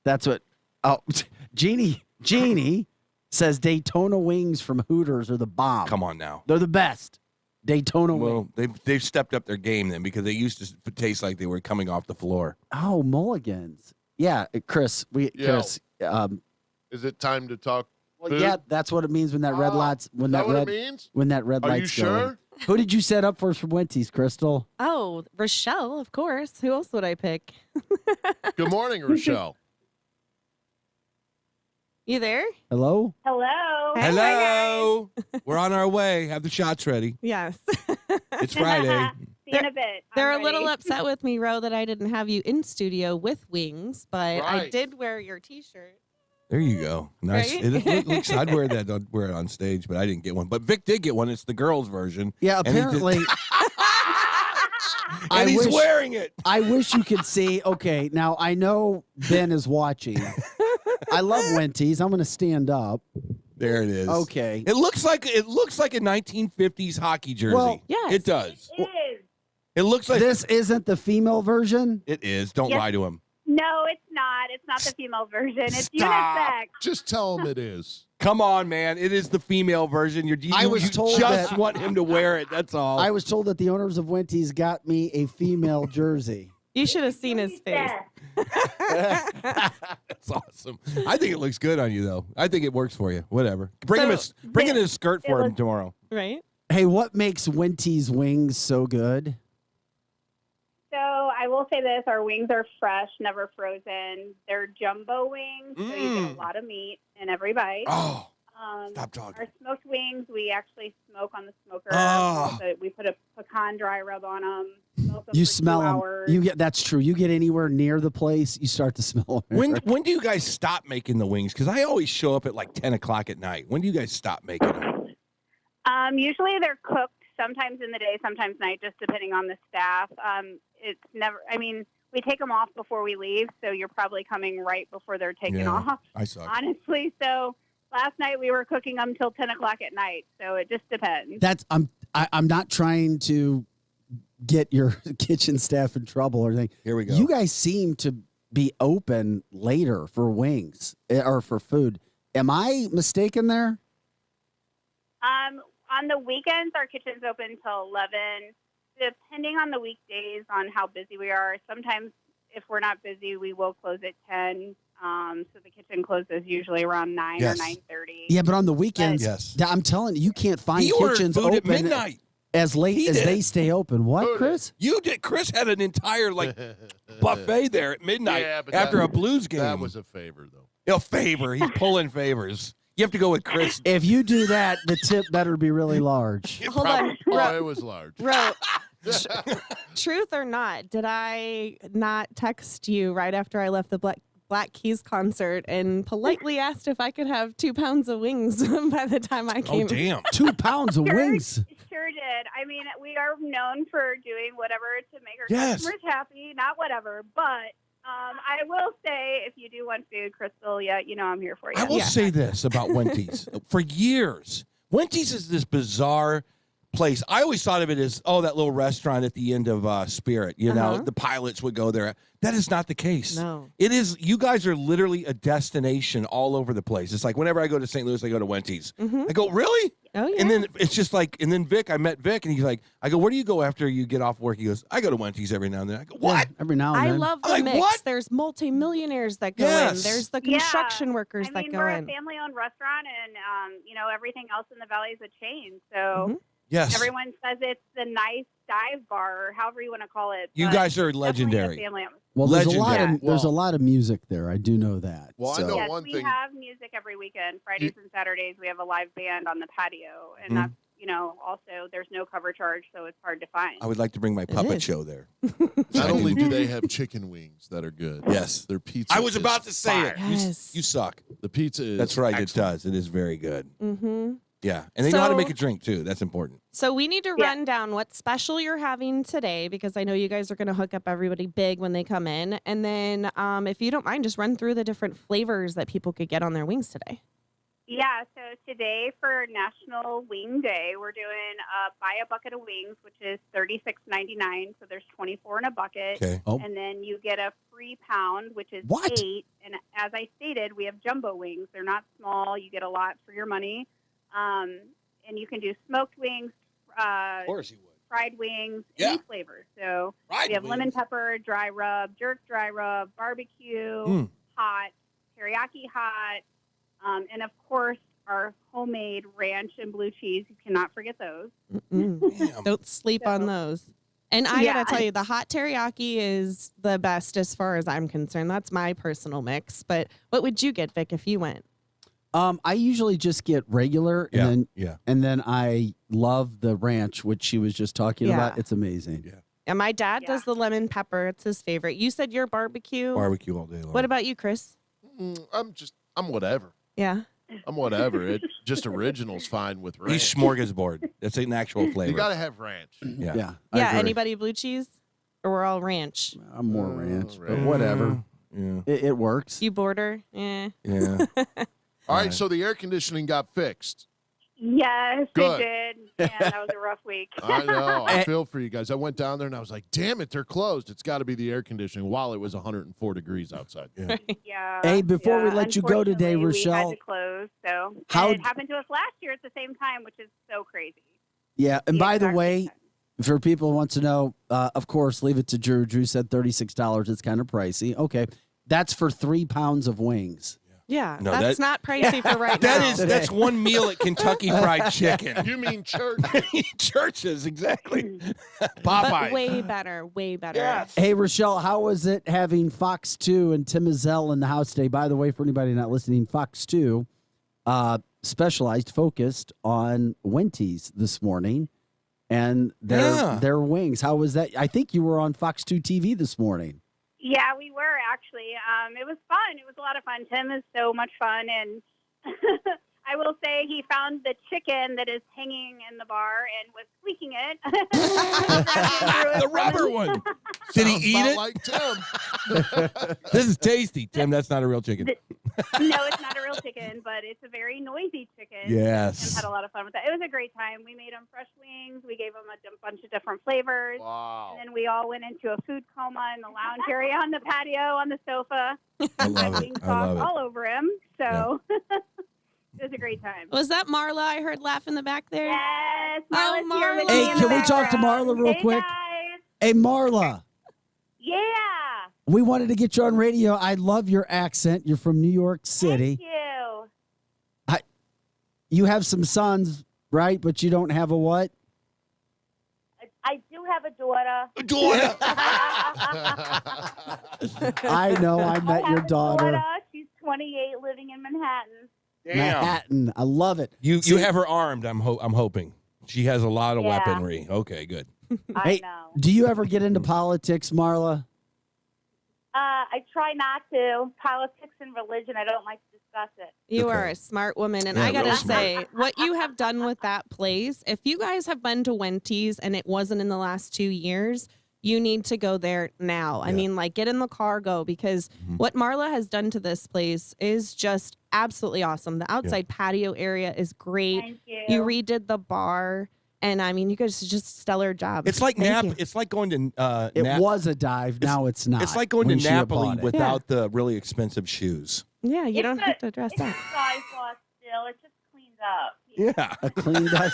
That's what. Oh, Jeannie says Daytona wings from Hooters are the bomb. Come on now. They're the best. Daytona wings. Well, they've stepped up their game then because they used to taste like they were coming off the floor. Oh, mulligans. Yeah, Chris. Chris. Is it time to talk? Well, food? yeah, that's what it means when that red lights. When is that that what red. it means? When that red Are you light's going. sure? Who did you set up for us from Wendy's, Crystal? Oh, Rochelle, of course. Who else would I pick? Good morning, Rochelle. You there? Hello. Hello. Hey, Hello. We're on our way. Have the shots ready. Yes. It's Friday. See you in a bit. They're I'm a little ready. upset with me, Ro, that I didn't have you in studio with wings, but I Right. did wear your T-shirt. There you go. Nice. Right? It looks. I'd wear that. I'd wear it on stage, but I didn't get one. But Vic did get one. It's the girls' version. Yeah, And he did- apparently. and he's wearing it. I wish you could see. Okay, now I know Ben is watching. I love Wendy's. I'm going to stand up. There it is. Okay. It looks like a 1950s hockey jersey. Well, yes. It does. It is. It looks like This isn't the female version. it is. Don't Yes. lie to him. No, it's not. It's not the female version. It's Stop. unisex. Just tell him it is. Come on, man. It is the female version. You told just that- want him to wear it. That's all. I was told that the owners of Wendy's got me a female jersey. You should have seen his face. That's awesome. I think it looks good on you, though. I think it works for you. Whatever. Bring So, in a skirt for him tomorrow. Right? Hey, what makes Wendy's wings so good? So I will say this: our wings are fresh, never frozen. They're jumbo wings, so you get a lot of meat in every bite. Oh, Stop talking. Our smoked wings, we actually smoke on the smoker. Oh. So we put a pecan dry rub on them. Smoke them You for smell 2 them. hours. That's true. You get anywhere near the place, you start to smell them. When do you guys stop making the wings? Because I always show up at like 10 o'clock at night. When do you guys stop making them? Usually they're cooked sometimes in the day, sometimes night, just depending on the staff. It's never, we take them off before we leave, so you're probably coming right before they're taken off. I suck. Honestly, so last night we were cooking them till 10 o'clock at night, so it just depends. I'm not trying to get your kitchen staff in trouble or anything. Here we go. You guys seem to be open later for wings or for food. Am I mistaken there? On the weekends, our kitchen's open till 11. Depending on the weekdays, on how busy we are. Sometimes, if we're not busy, we will close at 10. So the kitchen closes usually around 9 or 9:30. Yeah, but on the weekends, I'm telling you, you can't find kitchens food open at midnight. as late as they stay open. What, Chris? You did. Chris had an entire buffet there at midnight after a Blues game. That was a favor, though. A favor. He's pulling favors. You have to go with Chris. If you do that, the tip better be really large. Hold on. Oh, it was large. Ro, truth or not, did I not text you right after I left the Black Keys concert and politely asked if I could have 2 pounds of wings by the time I came? Oh, damn. 2 pounds of wings. Sure did. We are known for doing whatever to make our Yes. customers happy. Not whatever, but I will say, if you do want food, Crystal, I'm here for you. I will say this about Wendy's. For years, Wendy's is this bizarre place. I always thought of it as, that little restaurant at the end of Spirit. You know, the pilots would go there. That is not the case. No. It is. You guys are literally a destination all over the place. It's like whenever I go to St. Louis, I go to Wendy's. I go, really? Oh, yeah. And then it's just like, and then I met Vic, and he's like, I go, where do you go after you get off work? He goes, I go to Wendy's every now and then. I go, what? Yeah, every now and I then. love the I'm like, mix. what? There's multimillionaires that go Yes. in. There's the construction workers that go we're in. a family-owned restaurant, and everything else in the valley is a chain. So Yes. everyone says it's the nice dive bar, or however you want to call it. You but guys are definitely legendary. a family. Well, there's a Legendary. lot of music there. I do know that. Well, I So- know Yes, one we thing. have music every weekend. Fridays and Saturdays, we have a live band on the patio, and that's also there's no cover charge, so it's hard to find. I would like to bring my puppet is. show there. Not only do they have chicken wings that are good. Yes. Their pizza. I was is about to say fire. it. Yes. You suck. The pizza is. That's right. excellent. It does. It is very good. Mm-hmm. Yeah. And they know how to So- make a drink, too. That's important. So we need to run down what special you're having today because I know you guys are going to hook up everybody big when they come in. And then if you don't mind, just run through the different flavors that people could get on their wings today. Yeah, so today for National Wing Day, we're doing buy a bucket of wings, which is $36.99. So there's 24 in a bucket. Okay. Oh. And then you get a free pound, which is What? 8. And as I stated, we have jumbo wings. They're not small. You get a lot for your money. And you can do smoked wings, Of course you would. fried wings, Yeah. any flavor. So Fried we have lemon wings. pepper, dry rub, jerk dry rub, barbecue, hot, teriyaki hot, and of course our homemade ranch and blue cheese. You cannot forget those. Damn. Don't sleep on those. And I got to tell you, the hot teriyaki is the best as far as I'm concerned. That's my personal mix. But what would you get, Vic, if you went? I usually just get regular, Yeah, and then yeah. and then I love the ranch, which she was just talking Yeah. about. It's amazing. Yeah. And my dad does the lemon pepper. It's his favorite. You said your barbecue. Barbecue all day long. What about you, Chris? I'm whatever. Yeah. I'm whatever. It just original's fine with ranch. He's smorgasbord. That's an actual flavor. You got to have ranch. Yeah. I Yeah. agree. Anybody blue cheese? Or we're all ranch? I'm more ranch, but ranch. whatever. Yeah. It works. You border? Yeah. Yeah. All right, so the air conditioning got fixed. Yes, Good. they did. Man, that was a rough week. I know. I feel for you guys. I went down there and I was like, damn it, they're closed. It's got to be the air conditioning while it was 104 degrees outside. Yeah. Yeah. Hey, before we let you go today, Unfortunately, we had Rochelle. to close. So How- and it happened to us last year at the same time, which is so crazy. Yeah, and The by the exact way, same time. for people who want to know, of course, leave it to Drew. Drew said $36. It's kind of pricey. Okay, that's for 3 pounds of wings. Yeah. No, that's not pricey for right now. That's one meal at Kentucky Fried Chicken. You mean church? Churches, exactly. But Popeye. way better. Way better. Yes. Hey, Rochelle, how was it having Fox 2 and Tim Mazzell in the house today? By the way, for anybody not listening, Fox 2 specialized, focused on Wendy's this morning and their wings. How was that? I think you were on Fox 2 TV this morning. Yeah, we were actually. It was fun. It was a lot of fun. Tim is so much fun, and I will say he found the chicken that is hanging in the bar and was squeaking it. The rubber one. Did he eat it? Like Tim. This is tasty, Tim. That's not a real chicken. No, it's not a real chicken, but it's a very noisy chicken. Yes. And had a lot of fun with that. It was a great time. We made him fresh wings. We gave him a bunch of different flavors. Wow. And then we all went into a food coma in the lounge area on the patio on the sofa. I love it. Wing I sauce love it. all over him. So it was a great time. Was that Marla I heard laugh in the back there? Yes. Oh, Marla's here with Marla. me Hey, in can the we talk to background. Marla real Hey, quick? guys. Hey, Marla. Yeah. We wanted to get you on radio. I love your accent. You're from New York City. Thank you. You have some sons, right? But you don't have a what? I do have a daughter. I know. I met have your a daughter. She's 28, living in Manhattan. Manhattan. I love it. You have her armed. I'm hoping she has a lot of Yeah. weaponry. Okay, good. Hey, do you ever get into politics, Marla? I try not to. Politics and religion, I don't like to discuss it. You are a smart woman. And Yeah, I got to real smart. say, what you have done with that place, if you guys have been to Wendy's and it wasn't in the last 2 years, you need to go there now. I mean, like, get in the car, go, because what Marla has done to this place is just absolutely awesome. The outside patio area is great. Thank you. You redid the bar. And I mean, you guys did just a stellar job. It's like Thank you. It's like going to. It was a dive. Now it's not. It's like going when to she had Napoli bought it. without the really expensive shoes. Yeah, you don't have to dress It's up. a size loss still. It's just cleaned up. Yeah, a cleaned up.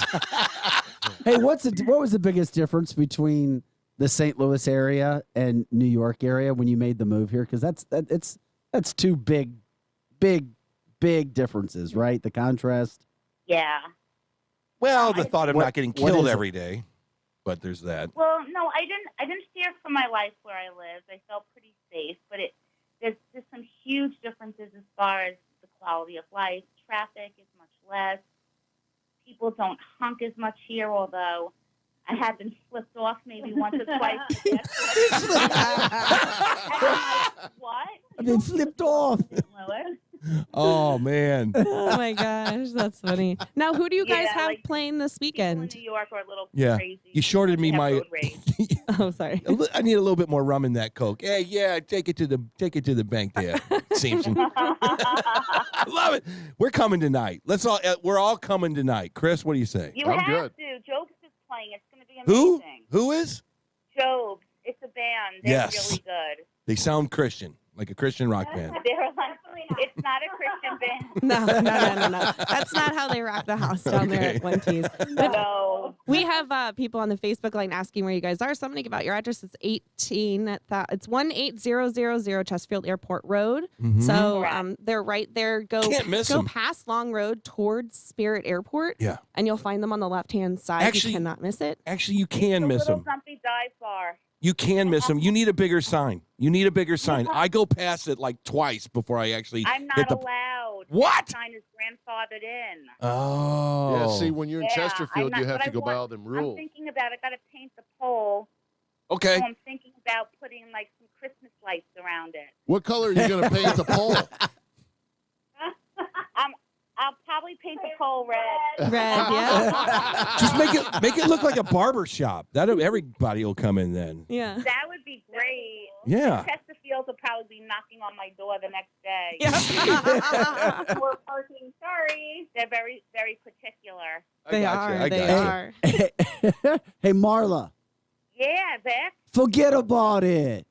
Hey, what was the biggest difference between the St. Louis area and New York area when you made the move here? Because that's two big differences, right? The contrast. Yeah. Well, the thought of What- not getting what killed is it? every day, but there's that. Well, no, I didn't fear for my life where I lived. I felt pretty safe, but there's some huge differences as far as the quality of life. Traffic is much less. People don't honk as much here, although I have been flipped off maybe once or twice. What? I've been flipped off. Louis? Oh man. Oh my gosh, that's funny. Now, who do you guys Yeah, have like, playing this People in weekend? New York are a little Yeah, crazy. you shorted me They have my. road rage. Oh, sorry. I need a little bit more rum in that Coke. Hey, yeah, take it to the bank there, Simpson. I love it. We're coming tonight. We're all coming tonight. Chris, what do you say? You have to. Jobs is playing. It's going to be Who? amazing. Who is? Jobs. It's a band. They're Yes. really good. They sound Christian, like a Christian rock band. They're like, it's not a Christian band. No. That's not how they rock the house down there at Wendy's. No. We have people on the Facebook line asking where you guys are. So I'm going to give out your address. It's 18. It's 18000 Chesterfield Airport Road. Mhm. So they're right there. Can't miss go 'em. past Long Road towards Spirit Airport. Yeah. And you'll find them on the left-hand side. Actually- you cannot miss it. Actually, you can miss Little them. Grumpy Dive Bar. You can miss them. You need a bigger sign. I go past it like twice before I actually I'm hit not the. allowed. What? That sign is grandfathered in. Oh. Yeah, see, when you're in Yeah, Chesterfield, I'm you not- have but to I go by want- all them I'm rules. thinking about it. I got to paint the pole. Okay. So I'm thinking about putting like some Christmas lights around it. What color are you going to paint the pole? I'll probably paint the pole red. Red, yeah. Just make it look like a barber shop. Everybody will come in then. Yeah. That would be great. Yeah. Chesterfield will probably be knocking on my door the next day. Yeah. We're parking. Sorry. They're very, very particular. They are. Hey, Marla, Yeah, Vic. forget about it.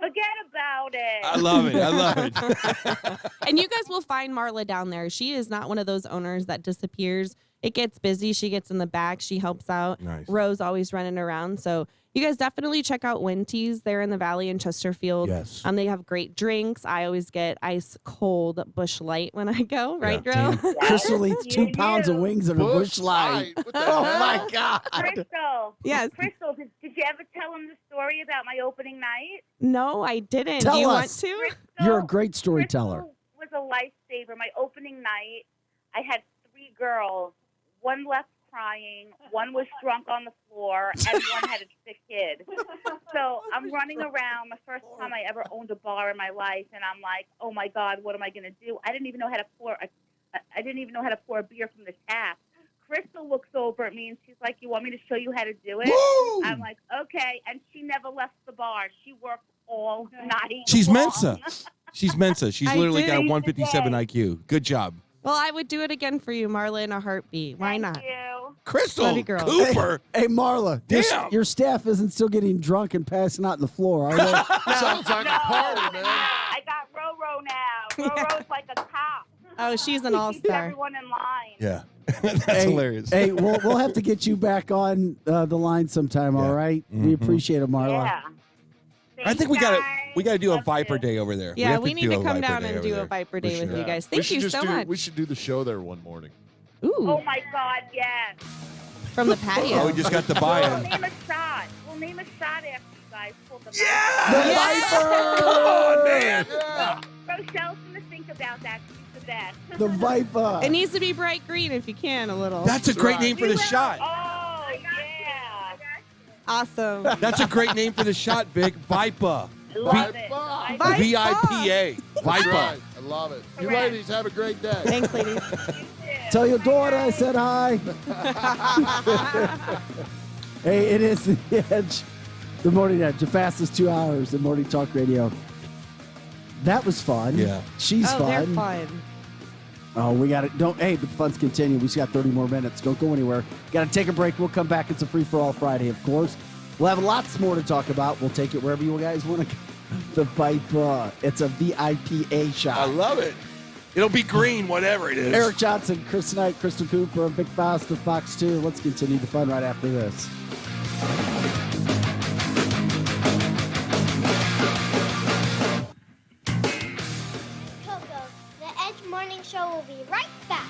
Forget about it. I love it. And you guys will find Marla down there. She is not one of those owners that disappears. It gets busy. She gets in the back. She helps out. Nice. Rose always running around. So you guys definitely check out Wendy's there in the Valley in Chesterfield. Yes. They have great drinks. I always get ice cold Bush Light when I go. Right, Yeah. Drew? Crystal eats 2 pounds of wings and a Bush Light. What the Oh hell? my God. Crystal. Yes. Crystal, did you ever tell him the story about my opening night? No, I didn't. Tell Do you us. want to? You're a great storyteller. Crystal was a lifesaver. My opening night, I had 3 girls. One left crying, one was drunk on the floor, and one had a sick kid. So I'm running around, the first time I ever owned a bar in my life, and I'm like, oh my God, what am I going to do? I didn't even know how to pour a beer from the tap. Crystal looks over at me and she's like, you want me to show you how to do it? Woo! I'm like, okay. And she never left the bar. She worked all night She's long. Mensa. She's Mensa. She's literally got a 157 IQ. Good job. Well, I would do it again for you, Marla, in a heartbeat. Why not? Thank you. Crystal Love you, girl. Cooper. Hey, Marla, Damn. your staff isn't still getting drunk and passing out on the floor, are they? Sounds like a party, man. I got Roro now. Roro's like a cop. Oh, she's an Keeps all-star. everyone in line. Yeah. That's hilarious. Hey, we'll have to get you back on the line sometime, all right? We appreciate it, Marla. Yeah. I think we got to do a Viper Day over there. Yeah, have we need do to a come Viper down Day and over do there. a Viper We Day with should. you guys. We Thank should you just so much. We should do the show there one morning. Ooh, Oh my God, yes. from the patio. Oh, we just got the We'll buy-in. name a shot. We'll name a shot after you guys pull the The Viper! Oh, man. Rochelle's going to think about that. She's the best. The Viper. It needs to be bright green if you can, a little. That's a great name for the shot. Oh, yeah. Awesome. That's a great name for the shot, Vic. Viper. Love it. Viper. V-I-P-A. Viper. Right. I love it. You Correct. ladies have a great day. Thanks, ladies. Tell your daughter I said hi. Hey, it is The Edge. The Morning Edge, the fastest 2 hours in morning talk radio. That was fun. Yeah. She's Oh, fun. they're fun. Oh, we got it. Hey, but the fun's continue. We just got 30 more minutes. Don't go anywhere. Got to take a break. We'll come back. It's a free-for-all Friday, of course. We'll have lots more to talk about. We'll take it wherever you guys want to go. The Viper. It's a VIPA shot. I love it. It'll be green, whatever it is. Eric Johnson, Chris Knight, Crystal Cooper, Vic Faust with Fox 2. Let's continue the fun right after this. Coco, the Edge Morning Show will be right back.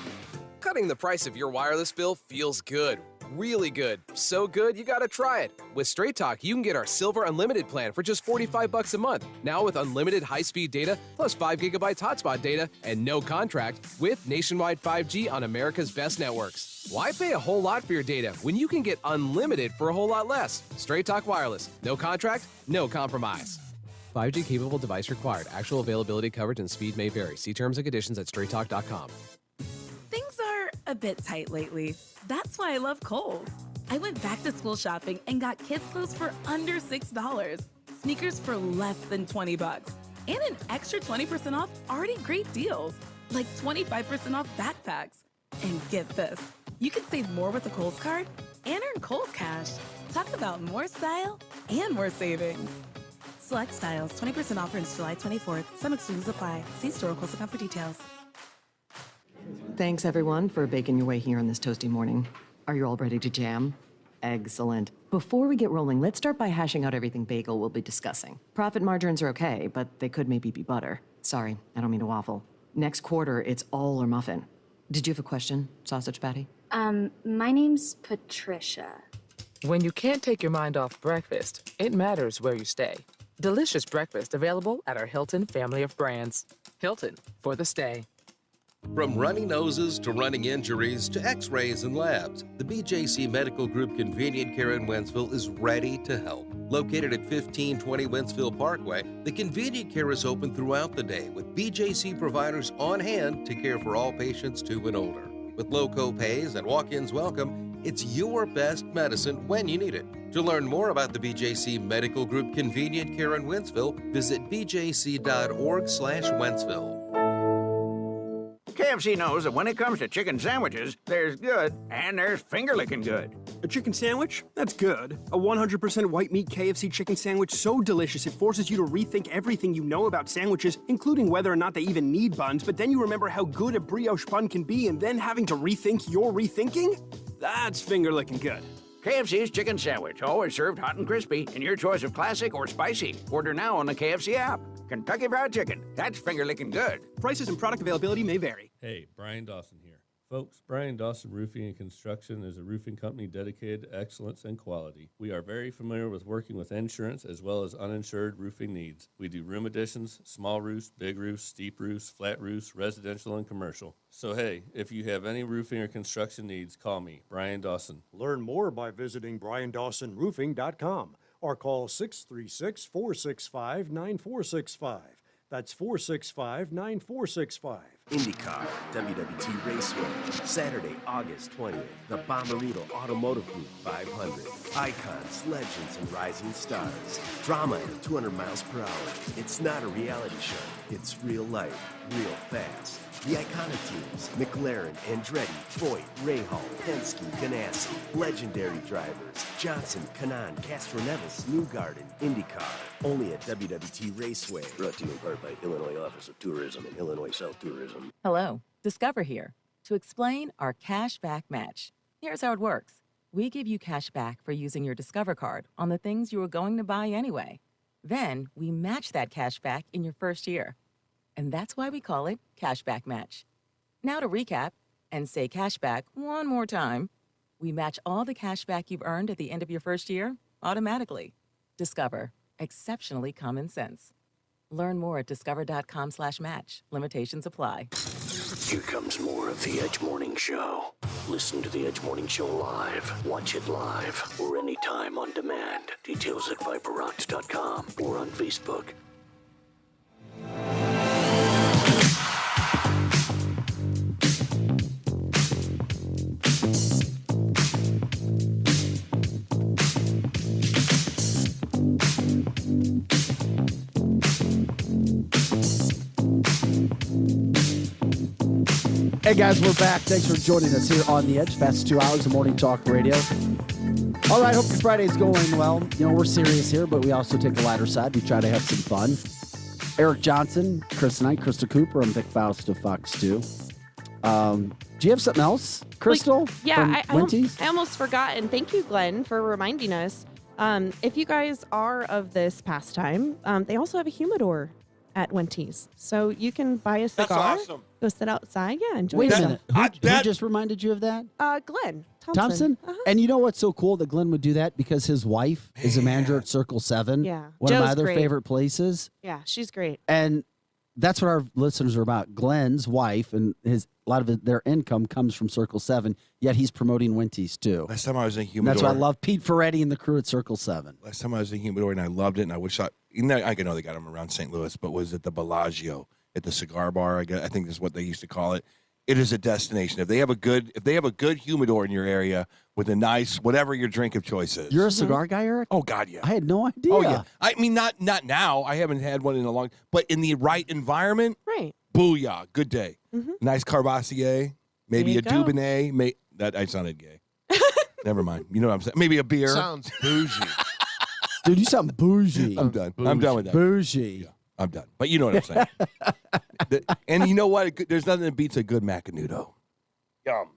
Cutting the price of your wireless bill feels good. Really good. So good, you gotta try it. With Straight Talk, you can get our Silver Unlimited plan for just $45 a month. Now with unlimited high-speed data, plus 5 gigabytes hotspot data, and no contract, with nationwide 5G on America's best networks. Why pay a whole lot for your data when you can get unlimited for a whole lot less? Straight Talk Wireless. No contract, no compromise. 5G capable device required. Actual availability, coverage, and speed may vary. See terms and conditions at straighttalk.com. Things are a bit tight lately. That's why I love Kohl's. I went back to school shopping and got kids' clothes for under $6, sneakers for less than $20, and an extra 20% off already great deals, like 25% off backpacks. And get this, you can save more with a Kohl's card and earn Kohl's Cash. Talk about more style and more savings. Select styles, 20% offer until July 24th. Some exclusions apply. See store or Kohl's account for details. Thanks, everyone, for baking your way here on this toasty morning. Are you all ready to jam? Excellent. Before we get rolling, let's start by hashing out everything bagel will be discussing. Profit margins are okay, but they could maybe be butter. Sorry, I don't mean to waffle. Next quarter, it's all or muffin. Did you have a question, Sausage Patty? My name's Patricia. When you can't take your mind off breakfast, it matters where you stay. Delicious breakfast available at our Hilton family of brands. Hilton, for the stay. From runny noses to running injuries to x-rays and labs, the BJC Medical Group Convenient Care in Wentzville is ready to help. Located at 1520 Wentzville Parkway, the Convenient Care is open throughout the day with BJC providers on hand to care for all patients 2 and older. With low co-pays and walk-ins welcome, it's your best medicine when you need it. To learn more about the BJC Medical Group Convenient Care in Wentzville, visit bjc.org/Wentzville. KFC knows that when it comes to chicken sandwiches, there's good and there's finger-licking good. A chicken sandwich? That's good. A 100% white meat KFC chicken sandwich so delicious it forces you to rethink everything you know about sandwiches, including whether or not they even need buns, but then you remember how good a brioche bun can be and then having to rethink your rethinking? That's finger-licking good. KFC's chicken sandwich, always served hot and crispy, in your choice of classic or spicy. Order now on the KFC app. Kentucky Fried Chicken, that's finger-licking good. Prices and product availability may vary. Hey, Brian Dawson here. Folks, Brian Dawson Roofing and Construction is a roofing company dedicated to excellence and quality. We are very familiar with working with insurance as well as uninsured roofing needs. We do room additions, small roofs, big roofs, steep roofs, flat roofs, residential and commercial. So hey, if you have any roofing or construction needs, call me, Brian Dawson. Learn more by visiting BrianDawsonRoofing.com or call 636-465-9465. That's 465-9465. IndyCar, WWT Raceway, Saturday, August 20th. The Bommarito Automotive Group 500. Icons, legends, and rising stars. Drama at 200 miles per hour. It's not a reality show. It's real life, real fast. The iconic teams, McLaren, Andretti, Foyt, Rahal, Penske, Ganassi. Legendary drivers, Johnson, Kanaan, Castroneves, Newgarden, IndyCar. Only at WWT Raceway. Brought to you in part by Illinois Office of Tourism and Illinois South Tourism. Hello, Discover here to explain our cash back match. Here's how it works. We give you cash back for using your Discover card on the things you were going to buy anyway. Then we match that cash back in your first year. And that's why we call it Cashback Match. Now to recap and say cashback one more time. We match all the cash back you've earned at the end of your first year automatically. Discover. Exceptionally common sense. Learn more at discover.com/match. Limitations apply. Here comes more of The Edge Morning Show. Listen to The Edge Morning Show live. Watch it live or anytime on demand. Details at ViperRocks.com or on Facebook. Hey guys, we're back. Thanks for joining us here on The Edge. Fast 2 hours of morning talk radio. All right, hope your Friday's going well. You know, we're serious here, but we also take the lighter side. We try to have some fun. Eric Johnson, Chris Knight, Krista Cooper, and Vic Faust of Fox 2. Do you have something else, Crystal? Yeah, I almost forgot. And thank you, Glenn, for reminding us. If you guys are of this pastime, they also have a humidor at Wenty's. So you can buy a cigar. That's awesome. Go sit outside. Yeah, enjoy Wait a yourself. minute. Who just reminded you of that? Glenn Thompson? And you know what's so cool that Glenn would do that? Because his wife is a manager at Circle 7. Yeah. One of Joe's my other great. favorite places. Yeah, she's great. And that's what our listeners are about. Glenn's wife and a lot of their income comes from Circle 7, yet he's promoting Wenty's too. Last time I was in Humidor. That's why I love Pete Ferretti and the crew at Circle 7. Last time I was in Humidor, and I loved it, and I wish I know they got them around St. Louis, but was it the Bellagio at the cigar bar? I think that's what they used to call it. It is a destination. If they have a good humidor in your area with a nice whatever your drink of choice is. You're a cigar guy, Eric? Oh God, yeah. I had no idea. Oh yeah. I mean, not now. I haven't had one in a long. But in the right environment, right? Booyah! Good day. Mm-hmm. Nice Carvassier, maybe a Dubonnet. That I sounded gay. Never mind. You know what I'm saying? Maybe a beer. Sounds bougie. Dude, you sound bougie. I'm done. I'm done with that. Bougie. Yeah, I'm done. But you know what I'm saying. And you know what? There's nothing that beats a good Macanudo. Yum.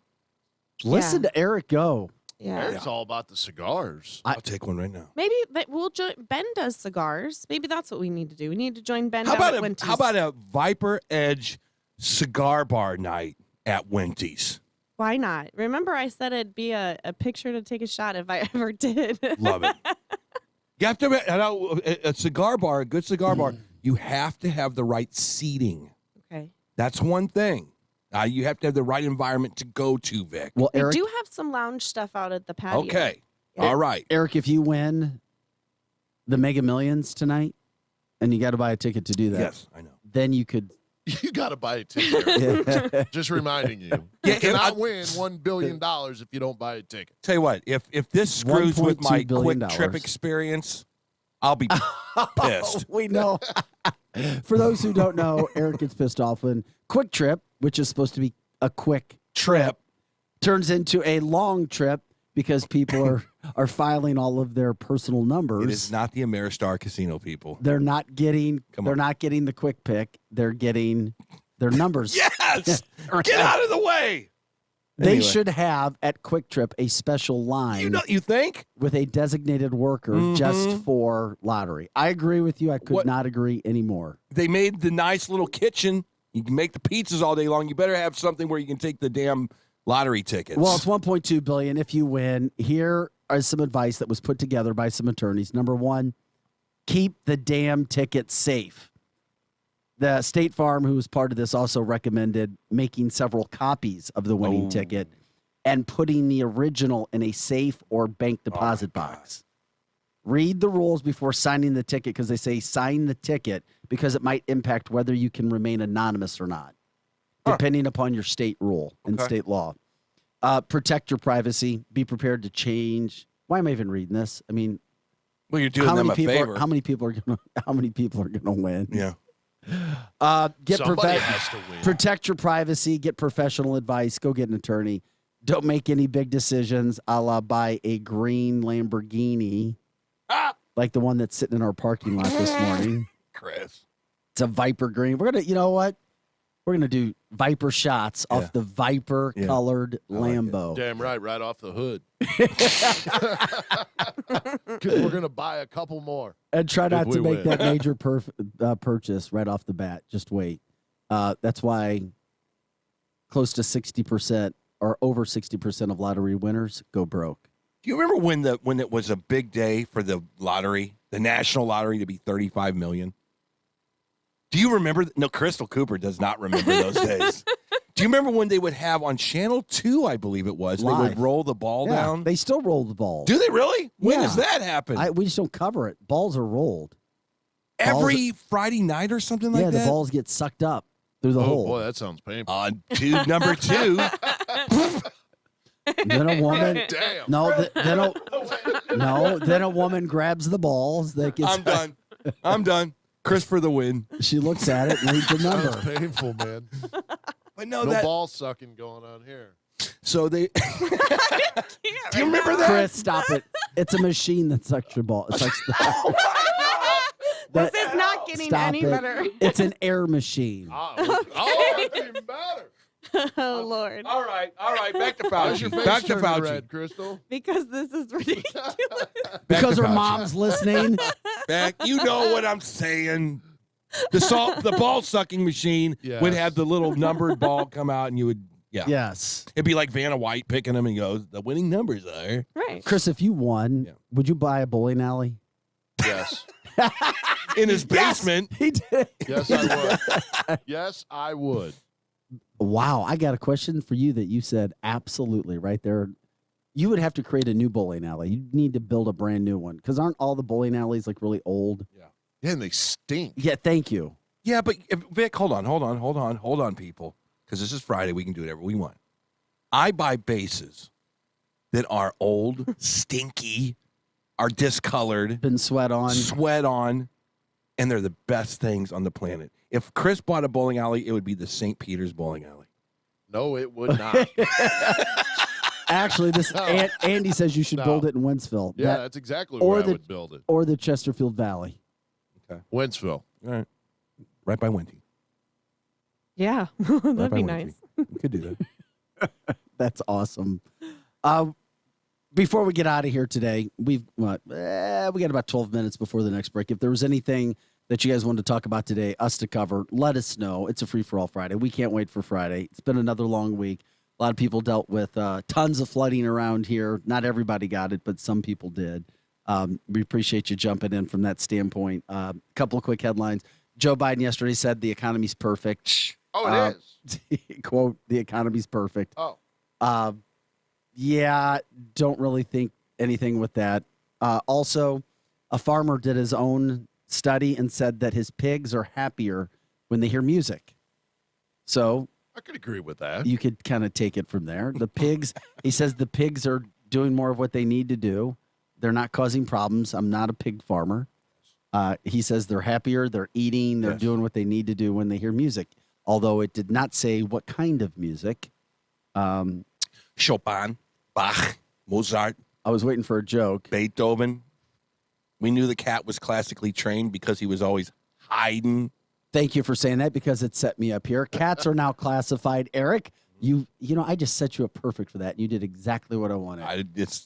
Listen to Eric go. Yeah. Eric's all about the cigars. I'll take one right now. Maybe we'll join. Ben does cigars. Maybe that's what we need to do. We need to join Ben. How down about at Wenty's. how about a Viper Edge cigar bar night at Wenty's? Why not? Remember, I said it'd be a picture to take a shot if I ever did. Love it. You have to a cigar bar, a good cigar bar. You have to have the right seating. Okay. That's one thing. You have to have the right environment to go to, Vic. Well, We Eric, do have some lounge stuff out at the patio. Okay. All right. Eric, if you win the Mega Millions tonight, and you got to buy a ticket to do that. Yes, I know. Then you could. You got to buy a ticket. Just reminding you. You cannot win $1 billion if you don't buy a ticket. Tell you what, if this screws with my $1.2 billion. quick trip experience, I'll be pissed. We know. For those who don't know, Eric gets pissed off when Quick Trip, which is supposed to be a quick trip, turns into a long trip because people are filing all of their personal numbers. It is not the Ameristar Casino people. They're not getting the quick pick. They're getting their numbers. Yes! Get out of the way! They Anyway. should have at Quick Trip a special line. You think? With a designated worker just for lottery. I agree with you. I could not agree anymore. They made the nice little kitchen. You can make the pizzas all day long. You better have something where you can take the damn lottery tickets. Well, it's $1.2 billion if you win. Here is some advice that was put together by some attorneys. Number one, keep the damn ticket safe. The State Farm, who was part of this, also recommended making several copies of the winning ticket and putting the original in a safe or bank deposit box. Read the rules before signing the ticket, because they say sign the ticket because it might impact whether you can remain anonymous or not, depending upon your state rule and state law. Protect your privacy. Be prepared to change. Why am I even reading this? I mean, well, you're doing them a favor. How many people are gonna win? Yeah. Somebody has to win. Protect your privacy. Get professional advice. Go get an attorney. Don't make any big decisions, a la buy a green Lamborghini, like the one that's sitting in our parking lot this morning. Chris, it's a Viper green. We're gonna, you know what? We're gonna do Viper shots off the Viper colored Lambo. Damn right off the hood. Because we're gonna buy a couple more. And try not to make that major purchase right off the bat. Just wait. That's why close to 60% or over 60% of lottery winners go broke. Do you remember when it was a big day for the lottery, the national lottery, to be $35 million? Do you remember? No, Crystal Cooper does not remember those days. Do you remember when they would have on Channel 2, I believe it was, Live. They would roll the ball down? They still roll the ball. Do they really? When does that happen? We just don't cover it. Balls are rolled. Every Friday night or something like that? Yeah, the balls get sucked up through the hole. Oh, boy, that sounds painful. On tube number 2. Then a woman. Damn. Then a woman grabs the balls. I'm done. Chris for the win. She looks at it and reads the number. Sounds painful, man. But no ball sucking going on here. So they. Do you remember that? Chris, stop it. It's a machine that sucks your ball. It sucks the. This is not getting any better. It's an air machine. That's even better. Oh, Lord. All right. Back to Fauci. Back to Fauci. Crystal. Because this is ridiculous. Because her mom's listening. You know what I'm saying. The ball sucking machine would have the little numbered ball come out, and you would, Yes. It'd be like Vanna White picking them and goes, the winning numbers are. Right. Chris, if you won, would you buy a bowling alley? Yes. In his basement. He did. Yes, I would. Yes, I would. Wow. I got a question for you that you said absolutely right there. You would have to create a new bowling alley. You need to build a brand new one, because aren't all the bowling alleys like really old? Yeah, and they stink. Yeah, thank you. Yeah, but Vic, hold on, people, because this is Friday. We can do whatever we want. I buy bases that are old, stinky, are discolored, been sweat on, and they're the best things on the planet. If Chris bought a bowling alley, it would be the St. Peter's bowling alley. No, it would not. Actually, Andy says you should build it in Wentzville. Yeah, that's exactly where I would build it. Or the Chesterfield Valley. Okay. Wentzville. All right. Right by Wenty. Yeah, that'd be nice. We could do that. That's awesome. Before we get out of here today, we got about 12 minutes before the next break. If there was anything that you guys wanted to talk about today, us to cover, let us know. It's a free-for-all Friday. We can't wait for Friday. It's been another long week. A lot of people dealt with tons of flooding around here. Not everybody got it, but some people did. We appreciate you jumping in from that standpoint. A couple of quick headlines. Joe Biden yesterday said the economy's perfect. Oh, it is. Quote, the economy's perfect. Oh. Yeah, don't really think anything with that. Also, a farmer did his own study and said that his pigs are happier when they hear music. So I could agree with that. you could kind of take it from there. The pigs, he says the pigs are doing more of what they need to do. They're not causing problems. I'm not a pig farmer. He says they're happier, they're eating, they're doing what they need to do when they hear music. Although it did not say what kind of music. Chopin, Bach, Mozart. I was waiting for a joke. Beethoven. We knew the cat was classically trained because he was always hiding. Thank you for saying that, because it set me up here. Cats are now classified. Eric, you know, I just set you up perfect for that. And you did exactly what I wanted. It's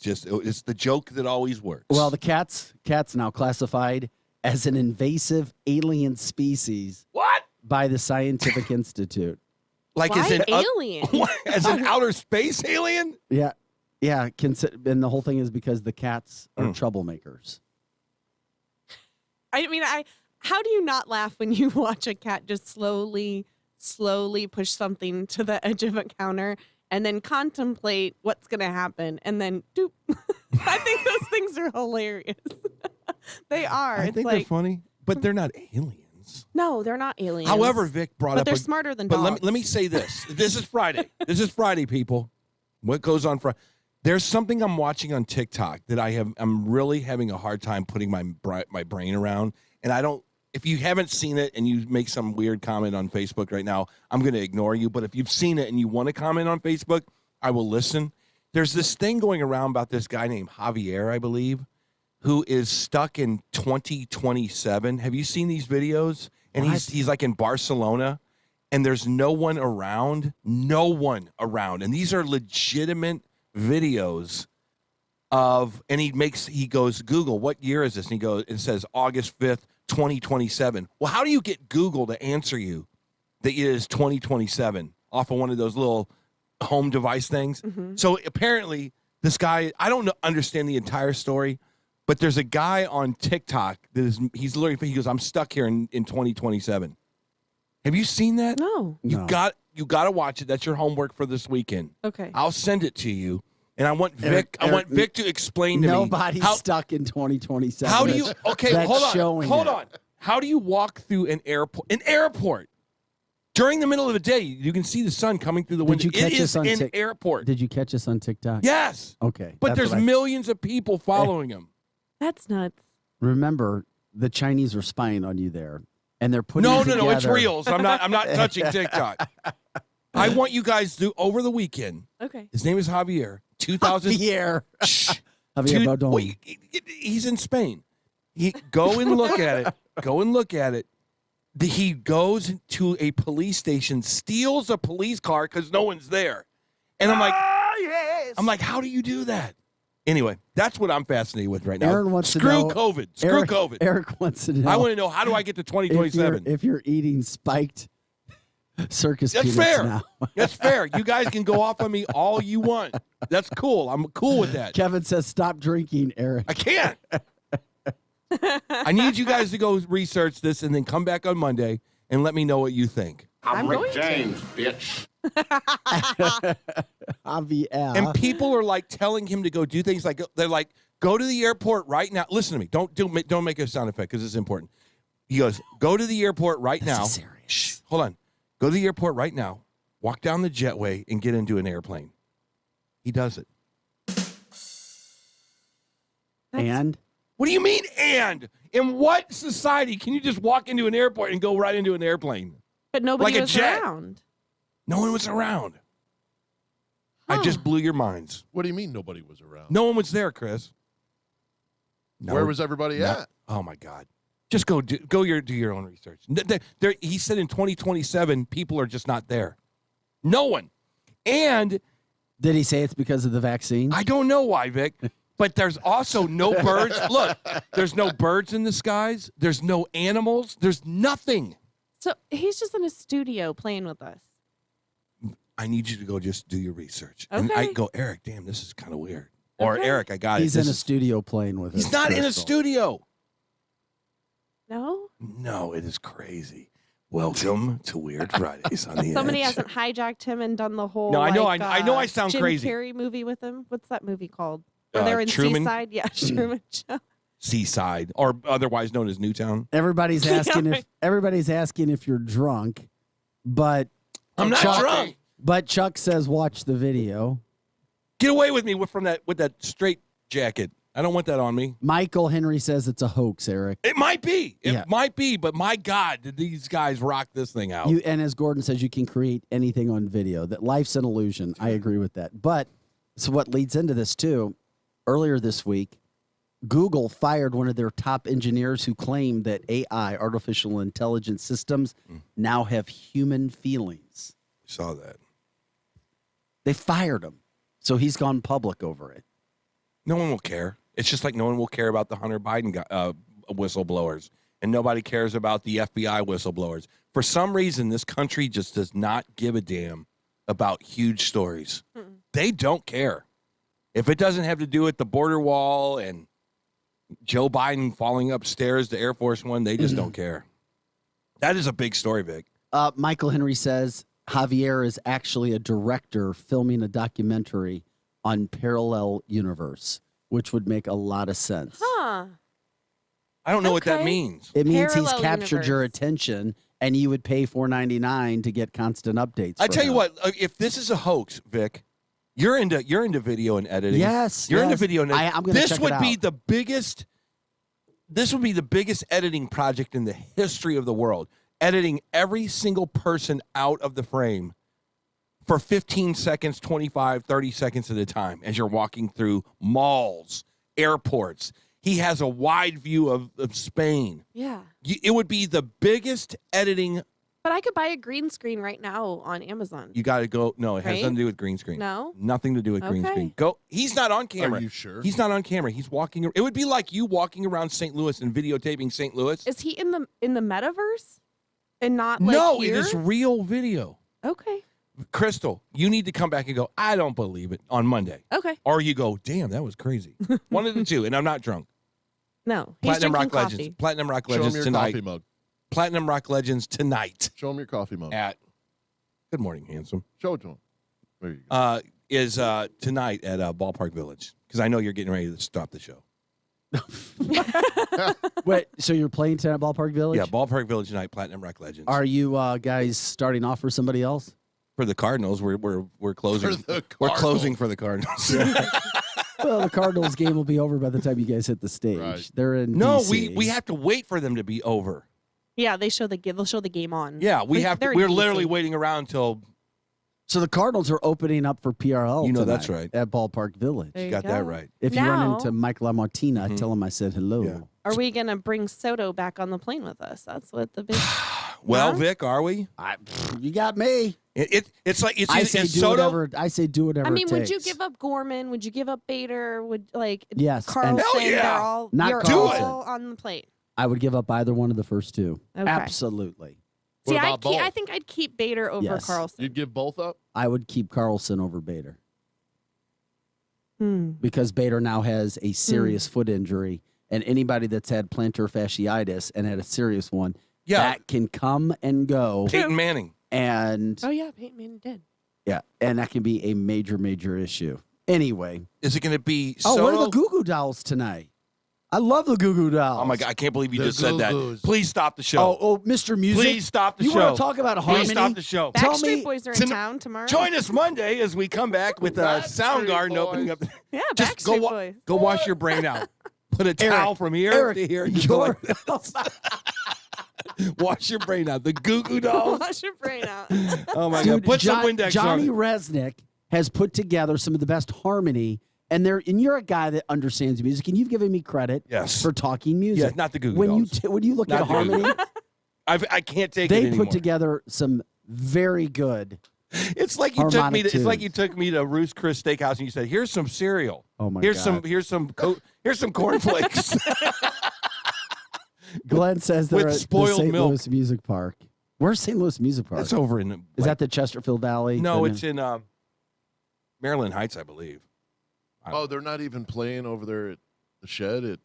the joke that always works. Well, the cat's now classified as an invasive alien species. What? By the Scientific Institute. Like Why as an alien? as an outer space alien? Yeah. Yeah. And the whole thing is because the cats are troublemakers. I mean, how do you not laugh when you watch a cat just slowly push something to the edge of a counter and then contemplate what's going to happen and then doop. I think those things are hilarious. They are. I think they're funny, but they're not aliens. No, they're not aliens. However, Vic brought but up. They're smarter than but dogs. let me say this. This is Friday. This is Friday, people. What goes on Friday? There's something I'm watching on TikTok that I'm really having a hard time putting my brain around. And I don't, if you haven't seen it and you make some weird comment on Facebook right now, I'm going to ignore you. But if you've seen it and you want to comment on Facebook, I will listen. There's this thing going around about this guy named Javier, I believe, who is stuck in 2027. Have you seen these videos? And he's like in Barcelona, and there's no one around. And these are legitimate videos of, and he goes, Google, what year is this? And he goes, it says August 5th, 2027. Well, how do you get Google to answer you that it is 2027 off of one of those little home device things? Mm-hmm. So apparently this guy, I don't understand the entire story, but there's a guy on TikTok that he goes, I'm stuck here in 2027. Have you seen that? No. You got to watch it. That's your homework for this weekend. Okay. I'll send it to you. And I want Vic to explain to me. Nobody's stuck in 2027. How do you? Okay, That's hold on. How do you walk through an airport? An airport during the middle of the day, you can see the sun coming through the window. Did you catch it is us on an airport. Did you catch us on TikTok? Yes. Okay. But there's millions of people following him. That's nuts. Remember, the Chinese are spying on you there, and they're putting No, together. it's reals. I'm not touching TikTok. I want you guys to over the weekend. Okay. His name is Javier. 2000. Javier. Shh. Javier Bardem. Wait, he's in Spain. Go and look at it. Go and look at it. He goes to a police station, steals a police car because no one's there, and I'm like, yes. I'm like, how do you do that? Anyway, that's what I'm fascinated with right now. Aaron wants to Screw know. COVID. Screw COVID. Eric wants to know. I want to know, how do I get to 2027? If you're eating spiked circus That's peanuts fair. now. That's fair. You guys can go off on me all you want. That's cool. I'm cool with that. Kevin says, "Stop drinking, Eric." I can't. I need you guys to go research this and then come back on Monday and let me know what you think. I'm Rick James, bitch. Javier. And people are like telling him to go do things like, they're like, go to the airport right now. Listen to me. Don't make a sound effect because it's important. He goes, go to the airport right now. Serious. Shh, hold on. Go to the airport right now. Walk down the jetway and get into an airplane. He does it. And what do you mean, and? In what society can you just walk into an airport and go right into an airplane? But nobody Like a was jet. around. No one was around. I just blew your minds. What do you mean nobody was around? No one was there, Chris. No, Where was everybody not- at? Oh my God! Just do your own research. He said in 2027, people are just not there. No one. And did he say it's because of the vaccine? I don't know why, Vic. But there's also no birds. Look, there's no birds in the skies. There's no animals. There's nothing. So he's just in a studio playing with us. I need you to go just do your research. And Okay. I go, Eric, damn, this is kind of weird. Or Eric, I got He's it. in a studio playing with us. He's not in a Crystal. studio. No? No, it is crazy. Welcome to Weird Fridays on the Somebody Edge. hasn't hijacked him and done the whole. No, I know, like, I know I sound Jim crazy. Carrey movie with him. What's that movie called? Where they're in Truman? Seaside? Yeah, Truman Show. Seaside, or otherwise known as Newtown. Everybody's asking if you're drunk, but I'm not drunk. But Chuck says watch the video. Get away with me with that straight jacket. I don't want that on me. Michael Henry says it's a hoax, Eric. It might be. Yeah. It might be, but my God, did these guys rock this thing out? And as Gordon says, you can create anything on video. That life's an illusion. I agree with that. But so what leads into this too? Earlier this week, Google fired one of their top engineers who claimed that AI, artificial intelligence systems, now have human feelings. Saw that. They fired him. So he's gone public over it. No one will care. It's just like no one will care about the Hunter Biden whistleblowers. and nobody cares about the FBI whistleblowers. For some reason, this country just does not give a damn about huge stories. They don't care. If it doesn't have to do with the border wall and Joe Biden falling upstairs to Air Force One, they just don't care. That is a big story, Vic. Michael Henry says Javier is actually a director filming a documentary on Parallel Universe, which would make a lot of sense. Huh. I don't know what that means. It means Parallel he's captured your universe. attention, and you would pay $4.99 to get constant updates. I from tell you him. what, if this is a hoax, Vic, you're into video and editing. Yes, you're into yes. video and editing. I'm gonna This check it would be out. the biggest. This would be the biggest editing project in the history of the world. Editing every single person out of the frame for 15 seconds, 25, 30 seconds at a time as you're walking through malls, airports. He has a wide view of Spain. Yeah. It would be the biggest editing. But I could buy a green screen right now on Amazon. You got to go. No, it has Right? nothing to do with green screen. No? Nothing to do with green Okay. screen. Go. He's not on camera. Are you sure? He's not on camera. He's walking. It would be like you walking around St. Louis and videotaping St. Louis. Is he in the metaverse? And not like No, here? it is real video. Okay. Crystal, you need to come back and go, I don't believe it on Monday. Okay. Or you go, damn, that was crazy. One of the two, and I'm not drunk. No. He's Platinum drinking Rock coffee. Legends. Platinum Rock Show him Legends your tonight. coffee mug. Platinum Rock Legends tonight. Show him your coffee mug. Good morning, handsome. Show it to him. There you go. Is tonight at Ballpark Village, because I know you're getting ready to stop the show. Wait, so you're playing tonight at Ballpark Village? Yeah, Ballpark Village tonight, Platinum Rock Legends. Are you guys starting off for somebody else? For the Cardinals, we're closing. For the We're Cardinals. closing for the Cardinals. Well, the Cardinals game will be over by the time you guys hit the stage. Right. They're in No, DC. we have to wait for them to be over. Yeah, they'll show the game on. Yeah, we have to. They're in We're DC. literally waiting around until. So the Cardinals are opening up for PRL. You know tonight that's right. at Ballpark Village. There you Got go. that right. If you run Now- into Mike LaMartina, tell him I said hello. Yeah. Are we gonna bring Soto back on the plane with us? That's what the big. Well, Huh? Vic, are we? You got me. It's like it's I either say it's do Soto. whatever. I say do whatever. I mean, it would you takes. give up Gorman? Would you give up Bader? Would Yes, and- Carlson? Hell yeah. They're all Not you're Carlson. all on the plate. I would give up either one of the first two. Okay. Absolutely. What See, about both? I think I'd keep Bader over Yes. Carlson. You'd give both up? I would keep Carlson over Bader Hmm. because Bader now has a serious foot injury, and anybody that's had plantar fasciitis and had a serious one, Yeah. that can come and go, Peyton Manning. and Oh yeah, Peyton Manning did. yeah, and that can be a major, major issue. Anyway, Is it going to be oh, Soto? where are the Goo Goo Dolls tonight? I love the Goo Goo Dolls. Oh my God! I can't believe you The just said that. Goo-Goos. Please stop the show. Oh, Mr. Music. Please stop the you show. want to talk about harmony? Please stop the show. Tell Backstreet me- Boys are in town tomorrow. Join us Monday as we come back with Soundgarden Boys. opening up. Yeah, Just Backstreet go Boys. go wash your brain out. Put a Eric, towel from here Eric, to here. And just go your- like wash your brain out. The Goo Goo Dolls. Wash your brain out. Oh my Dude, God! Put some Windex Johnny on. Resnick has put together some of the best harmony, and you're a guy that understands music, and you've given me credit Yes. for talking music. Yeah, not the Goo Goo when Dolls. when you look Not at the Goo Goo harmony, I can't take it they anymore. put together some very good. It's like you took me. harmonic It's like you tunes. took me to Ruth's Chris Steakhouse and you said, "Here's some cereal. Oh my here's God. some here's some cornflakes." Glenn says they're With at the spoiled St. milk. Louis Music Park. Where's St. Louis Music Park? That's over in. Is that the Chesterfield Valley? No, The- it's in Maryland Heights, I believe. Oh, they're not even playing over there at the shed at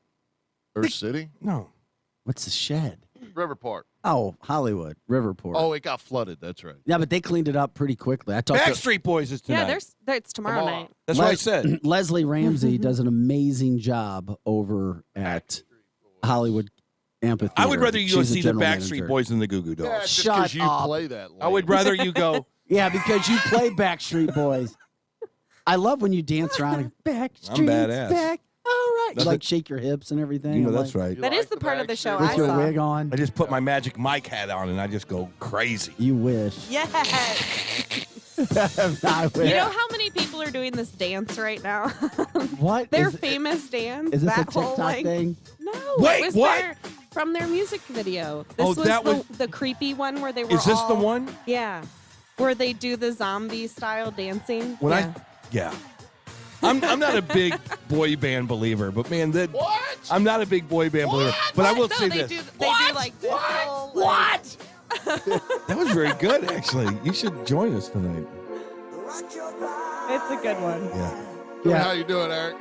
Earth City? No. What's the shed? River Park. Oh, Hollywood, Riverport. Oh, it got flooded. That's right. Yeah, but they cleaned it up pretty quickly. I talked to Backstreet Boys is tonight. Yeah, it's tomorrow night. That's what I said. Leslie Ramsey does an amazing job over at Hollywood Amphitheater. I would rather you go She's the see the general Backstreet manager. Boys than the Goo Goo Dolls. Yeah, just Shut because you up. play that. I would rather you go. Yeah, because you play Backstreet Boys. I love when you dance around and Backstreet's badass. back. All right. You Nothing- like shake your hips and everything. You know I'm that's like, right. That is the part of the show With I your saw. wig on. I just put my Magic Mike hat on and I just go crazy. You wish. Yes. I wish. You know how many people are doing this dance right now? What? Their Is- famous dance. Is this a that TikTok whole, like, thing? No. Wait, it was what? from their music video. This Oh, was that was- the creepy one where they were Is this the all- one? Yeah. Where they do the zombie style dancing. When yeah. yeah. I'm not a big boy band believer, but man, that What? What? I'm not a big boy band believer, but I will say they this. do like this whole, like- What? That was very good, actually. You should join us tonight. It's a good one. How you doing, Eric?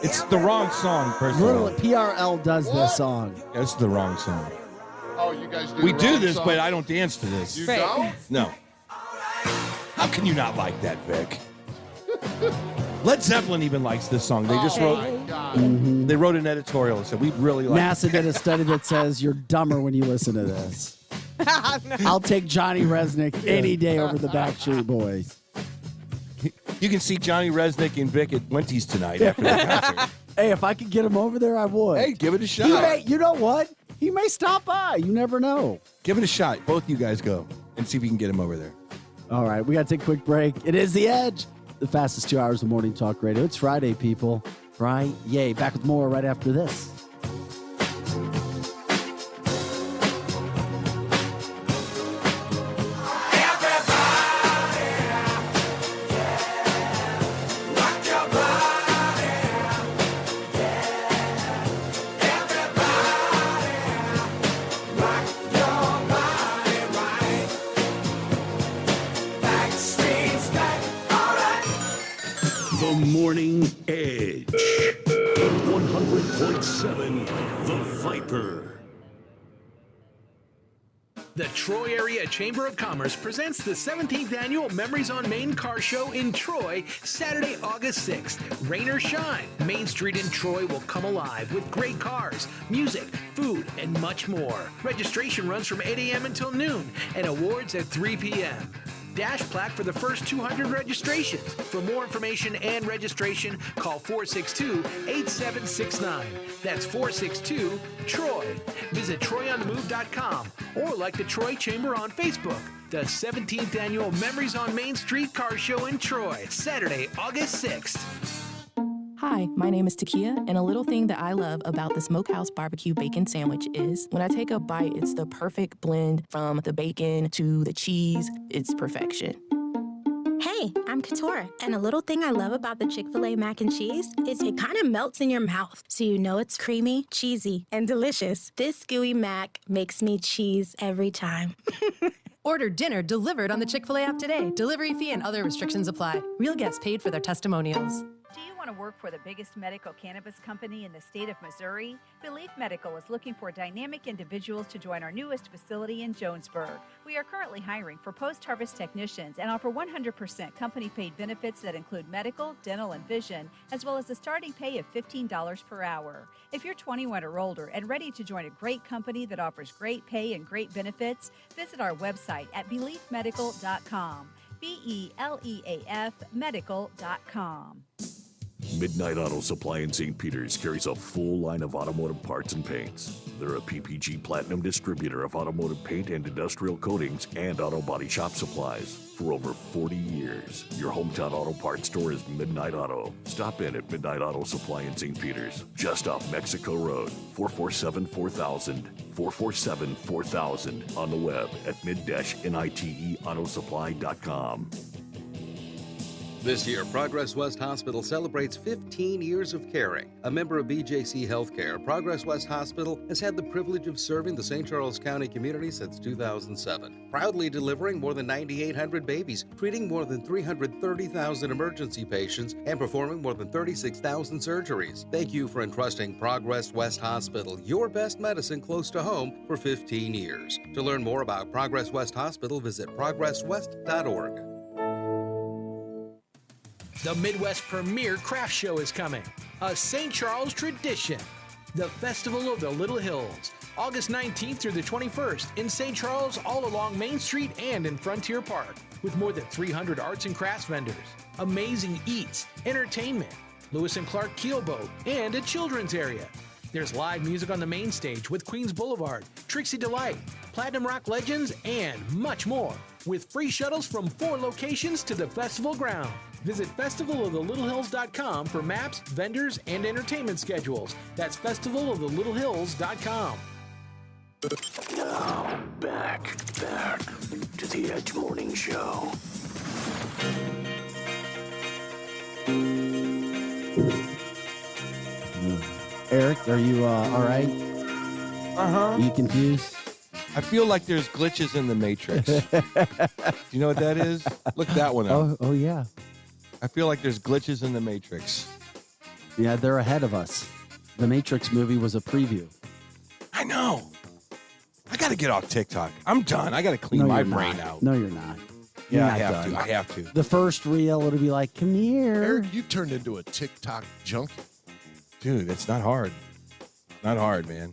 It's the wrong song, personally. Little PRL does this song. It's the wrong song. Oh, you guys do We the do wrong this, song? but I don't dance to this. You don't? No. How can you not like that, Vic? Led Zeppelin even likes this song. They just wrote. They wrote an editorial and said we really like. NASA did a study that says you're dumber when you listen to this. I'll take Johnny Resnick any day over the Backstreet Boys. You can see Johnny Resnick and Vic at Wendy's tonight after the concert. Hey, if I could get him over there, I would. Hey, give it a shot. He may, you know what? He may stop by. You never know. Give it a shot. Both you guys go and see if you can get him over there. All right, we got to take a quick break. It is The Edge, the fastest 2 hours of morning talk radio. It's Friday, people. Right? Yay. Back with more right after this. The Morning Edge. 100.7 The Viper. The Troy Area Chamber of Commerce presents the 17th Annual Memories on Main Car Show in Troy, Saturday, August 6th. Rain or shine, Main Street in Troy will come alive with great cars, music, food, and much more. Registration runs from 8 a.m. until noon and awards at 3 p.m. Dash plaque for the first 200 registrations. For more information and registration, call 462-8769. That's 462-TROY. Visit TroyOnTheMove.com or like the Troy Chamber on Facebook. The 17th Annual Memories on Main Street Car Show in Troy, Saturday, August 6th. Hi, my name is Takia, and a little thing that I love about the Smokehouse Barbecue Bacon Sandwich is when I take a bite, it's the perfect blend from the bacon to the cheese. It's perfection. Hey, I'm Katora, and a little thing I love about the Chick-fil-A mac and cheese is it kind of melts in your mouth, so you know it's creamy, cheesy, and delicious. This gooey mac makes me cheese every time. Order dinner delivered on the Chick-fil-A app today. Delivery fee and other restrictions apply. Real guests paid for their testimonials. Do you want to work for the biggest medical cannabis company in the state of Missouri? Belief Medical is looking for dynamic individuals to join our newest facility in Jonesburg. We are currently hiring for post-harvest technicians and offer 100% company-paid benefits that include medical, dental, and vision, as well as a starting pay of $15 per hour. If you're 21 or older and ready to join a great company that offers great pay and great benefits, visit our website at beliefmedical.com. BELEAF medical.com. Midnight Auto Supply in St. Peters carries a full line of automotive parts and paints. They're a PPG Platinum distributor of automotive paint and industrial coatings and auto body shop supplies. For over 40 years, your hometown auto parts store is Midnight Auto. Stop in at Midnight Auto Supply in St. Peters, just off Mexico Road, 447-4000, 447-4000, on the web at mid-niteautosupply.com. This year, Progress West Hospital celebrates 15 years of caring. A member of BJC Healthcare, Progress West Hospital has had the privilege of serving the St. Charles County community since 2007, proudly delivering more than 9,800 babies, treating more than 330,000 emergency patients, and performing more than 36,000 surgeries. Thank you for entrusting Progress West Hospital, your best medicine close to home, for 15 years. To learn more about Progress West Hospital, visit progresswest.org. The Midwest Premier Craft Show is coming, a St. Charles tradition. The Festival of the Little Hills, August 19th through the 21st in St. Charles, all along Main Street and in Frontier Park, with more than 300 arts and crafts vendors, amazing eats, entertainment, Lewis and Clark Keelboat, and a children's area. There's live music on the main stage with Queens Boulevard, Trixie Delight, Platinum Rock Legends, and much more, with free shuttles from 4 locations to the festival ground. Visit festivaloftheLittleHills.com for maps, vendors, and entertainment schedules. That's festivaloftheLittleHills.com. Now, back to the Edge Morning Show. Eric, are you all right? You confused? I feel like there's glitches in the Matrix. Do you know what that is? Look that one up. Oh, yeah. I feel like there's glitches in the Matrix. Yeah, they're ahead of us. The Matrix movie was a preview. I know. I got to get off TikTok. I'm done. I got to clean my brain out. No, you're not. Yeah, You're I not have done. to. I have to. The first reel, it'll be like, come here. Eric, you turned into a TikTok junkie. Dude, it's not hard. Not hard, man.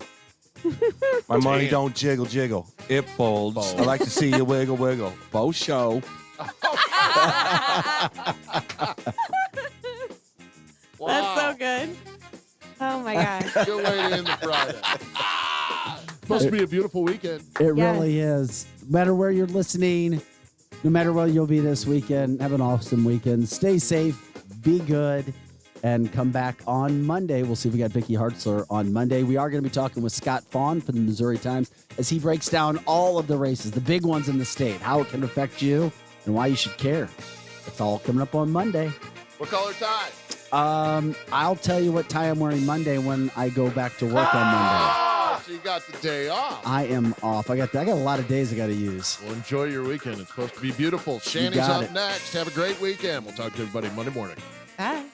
My money don't jiggle, jiggle. It folds. I like to see you wiggle, wiggle. Faux show. That's so good. Oh my gosh. Good way to end the Friday. Supposed to be a beautiful weekend. It really is. No matter where you're listening, no matter where you'll be this weekend, have an awesome weekend. Stay safe, be good, and come back on Monday. We'll see if we got Vicky Hartzler on Monday. We are going to be talking with Scott Fawn from the Missouri Times as he breaks down all of the races, the big ones in the state, how it can affect you, and why you should care. It's all coming up on Monday. What color tie? I'll tell you what tie I'm wearing Monday when I go back to work on Monday. So you got the day off. I am off. I got a lot of days I got to use. Well, enjoy your weekend. It's supposed to be beautiful. Shanny's got up it. next. Have a great weekend. We'll talk to everybody Monday morning. Bye.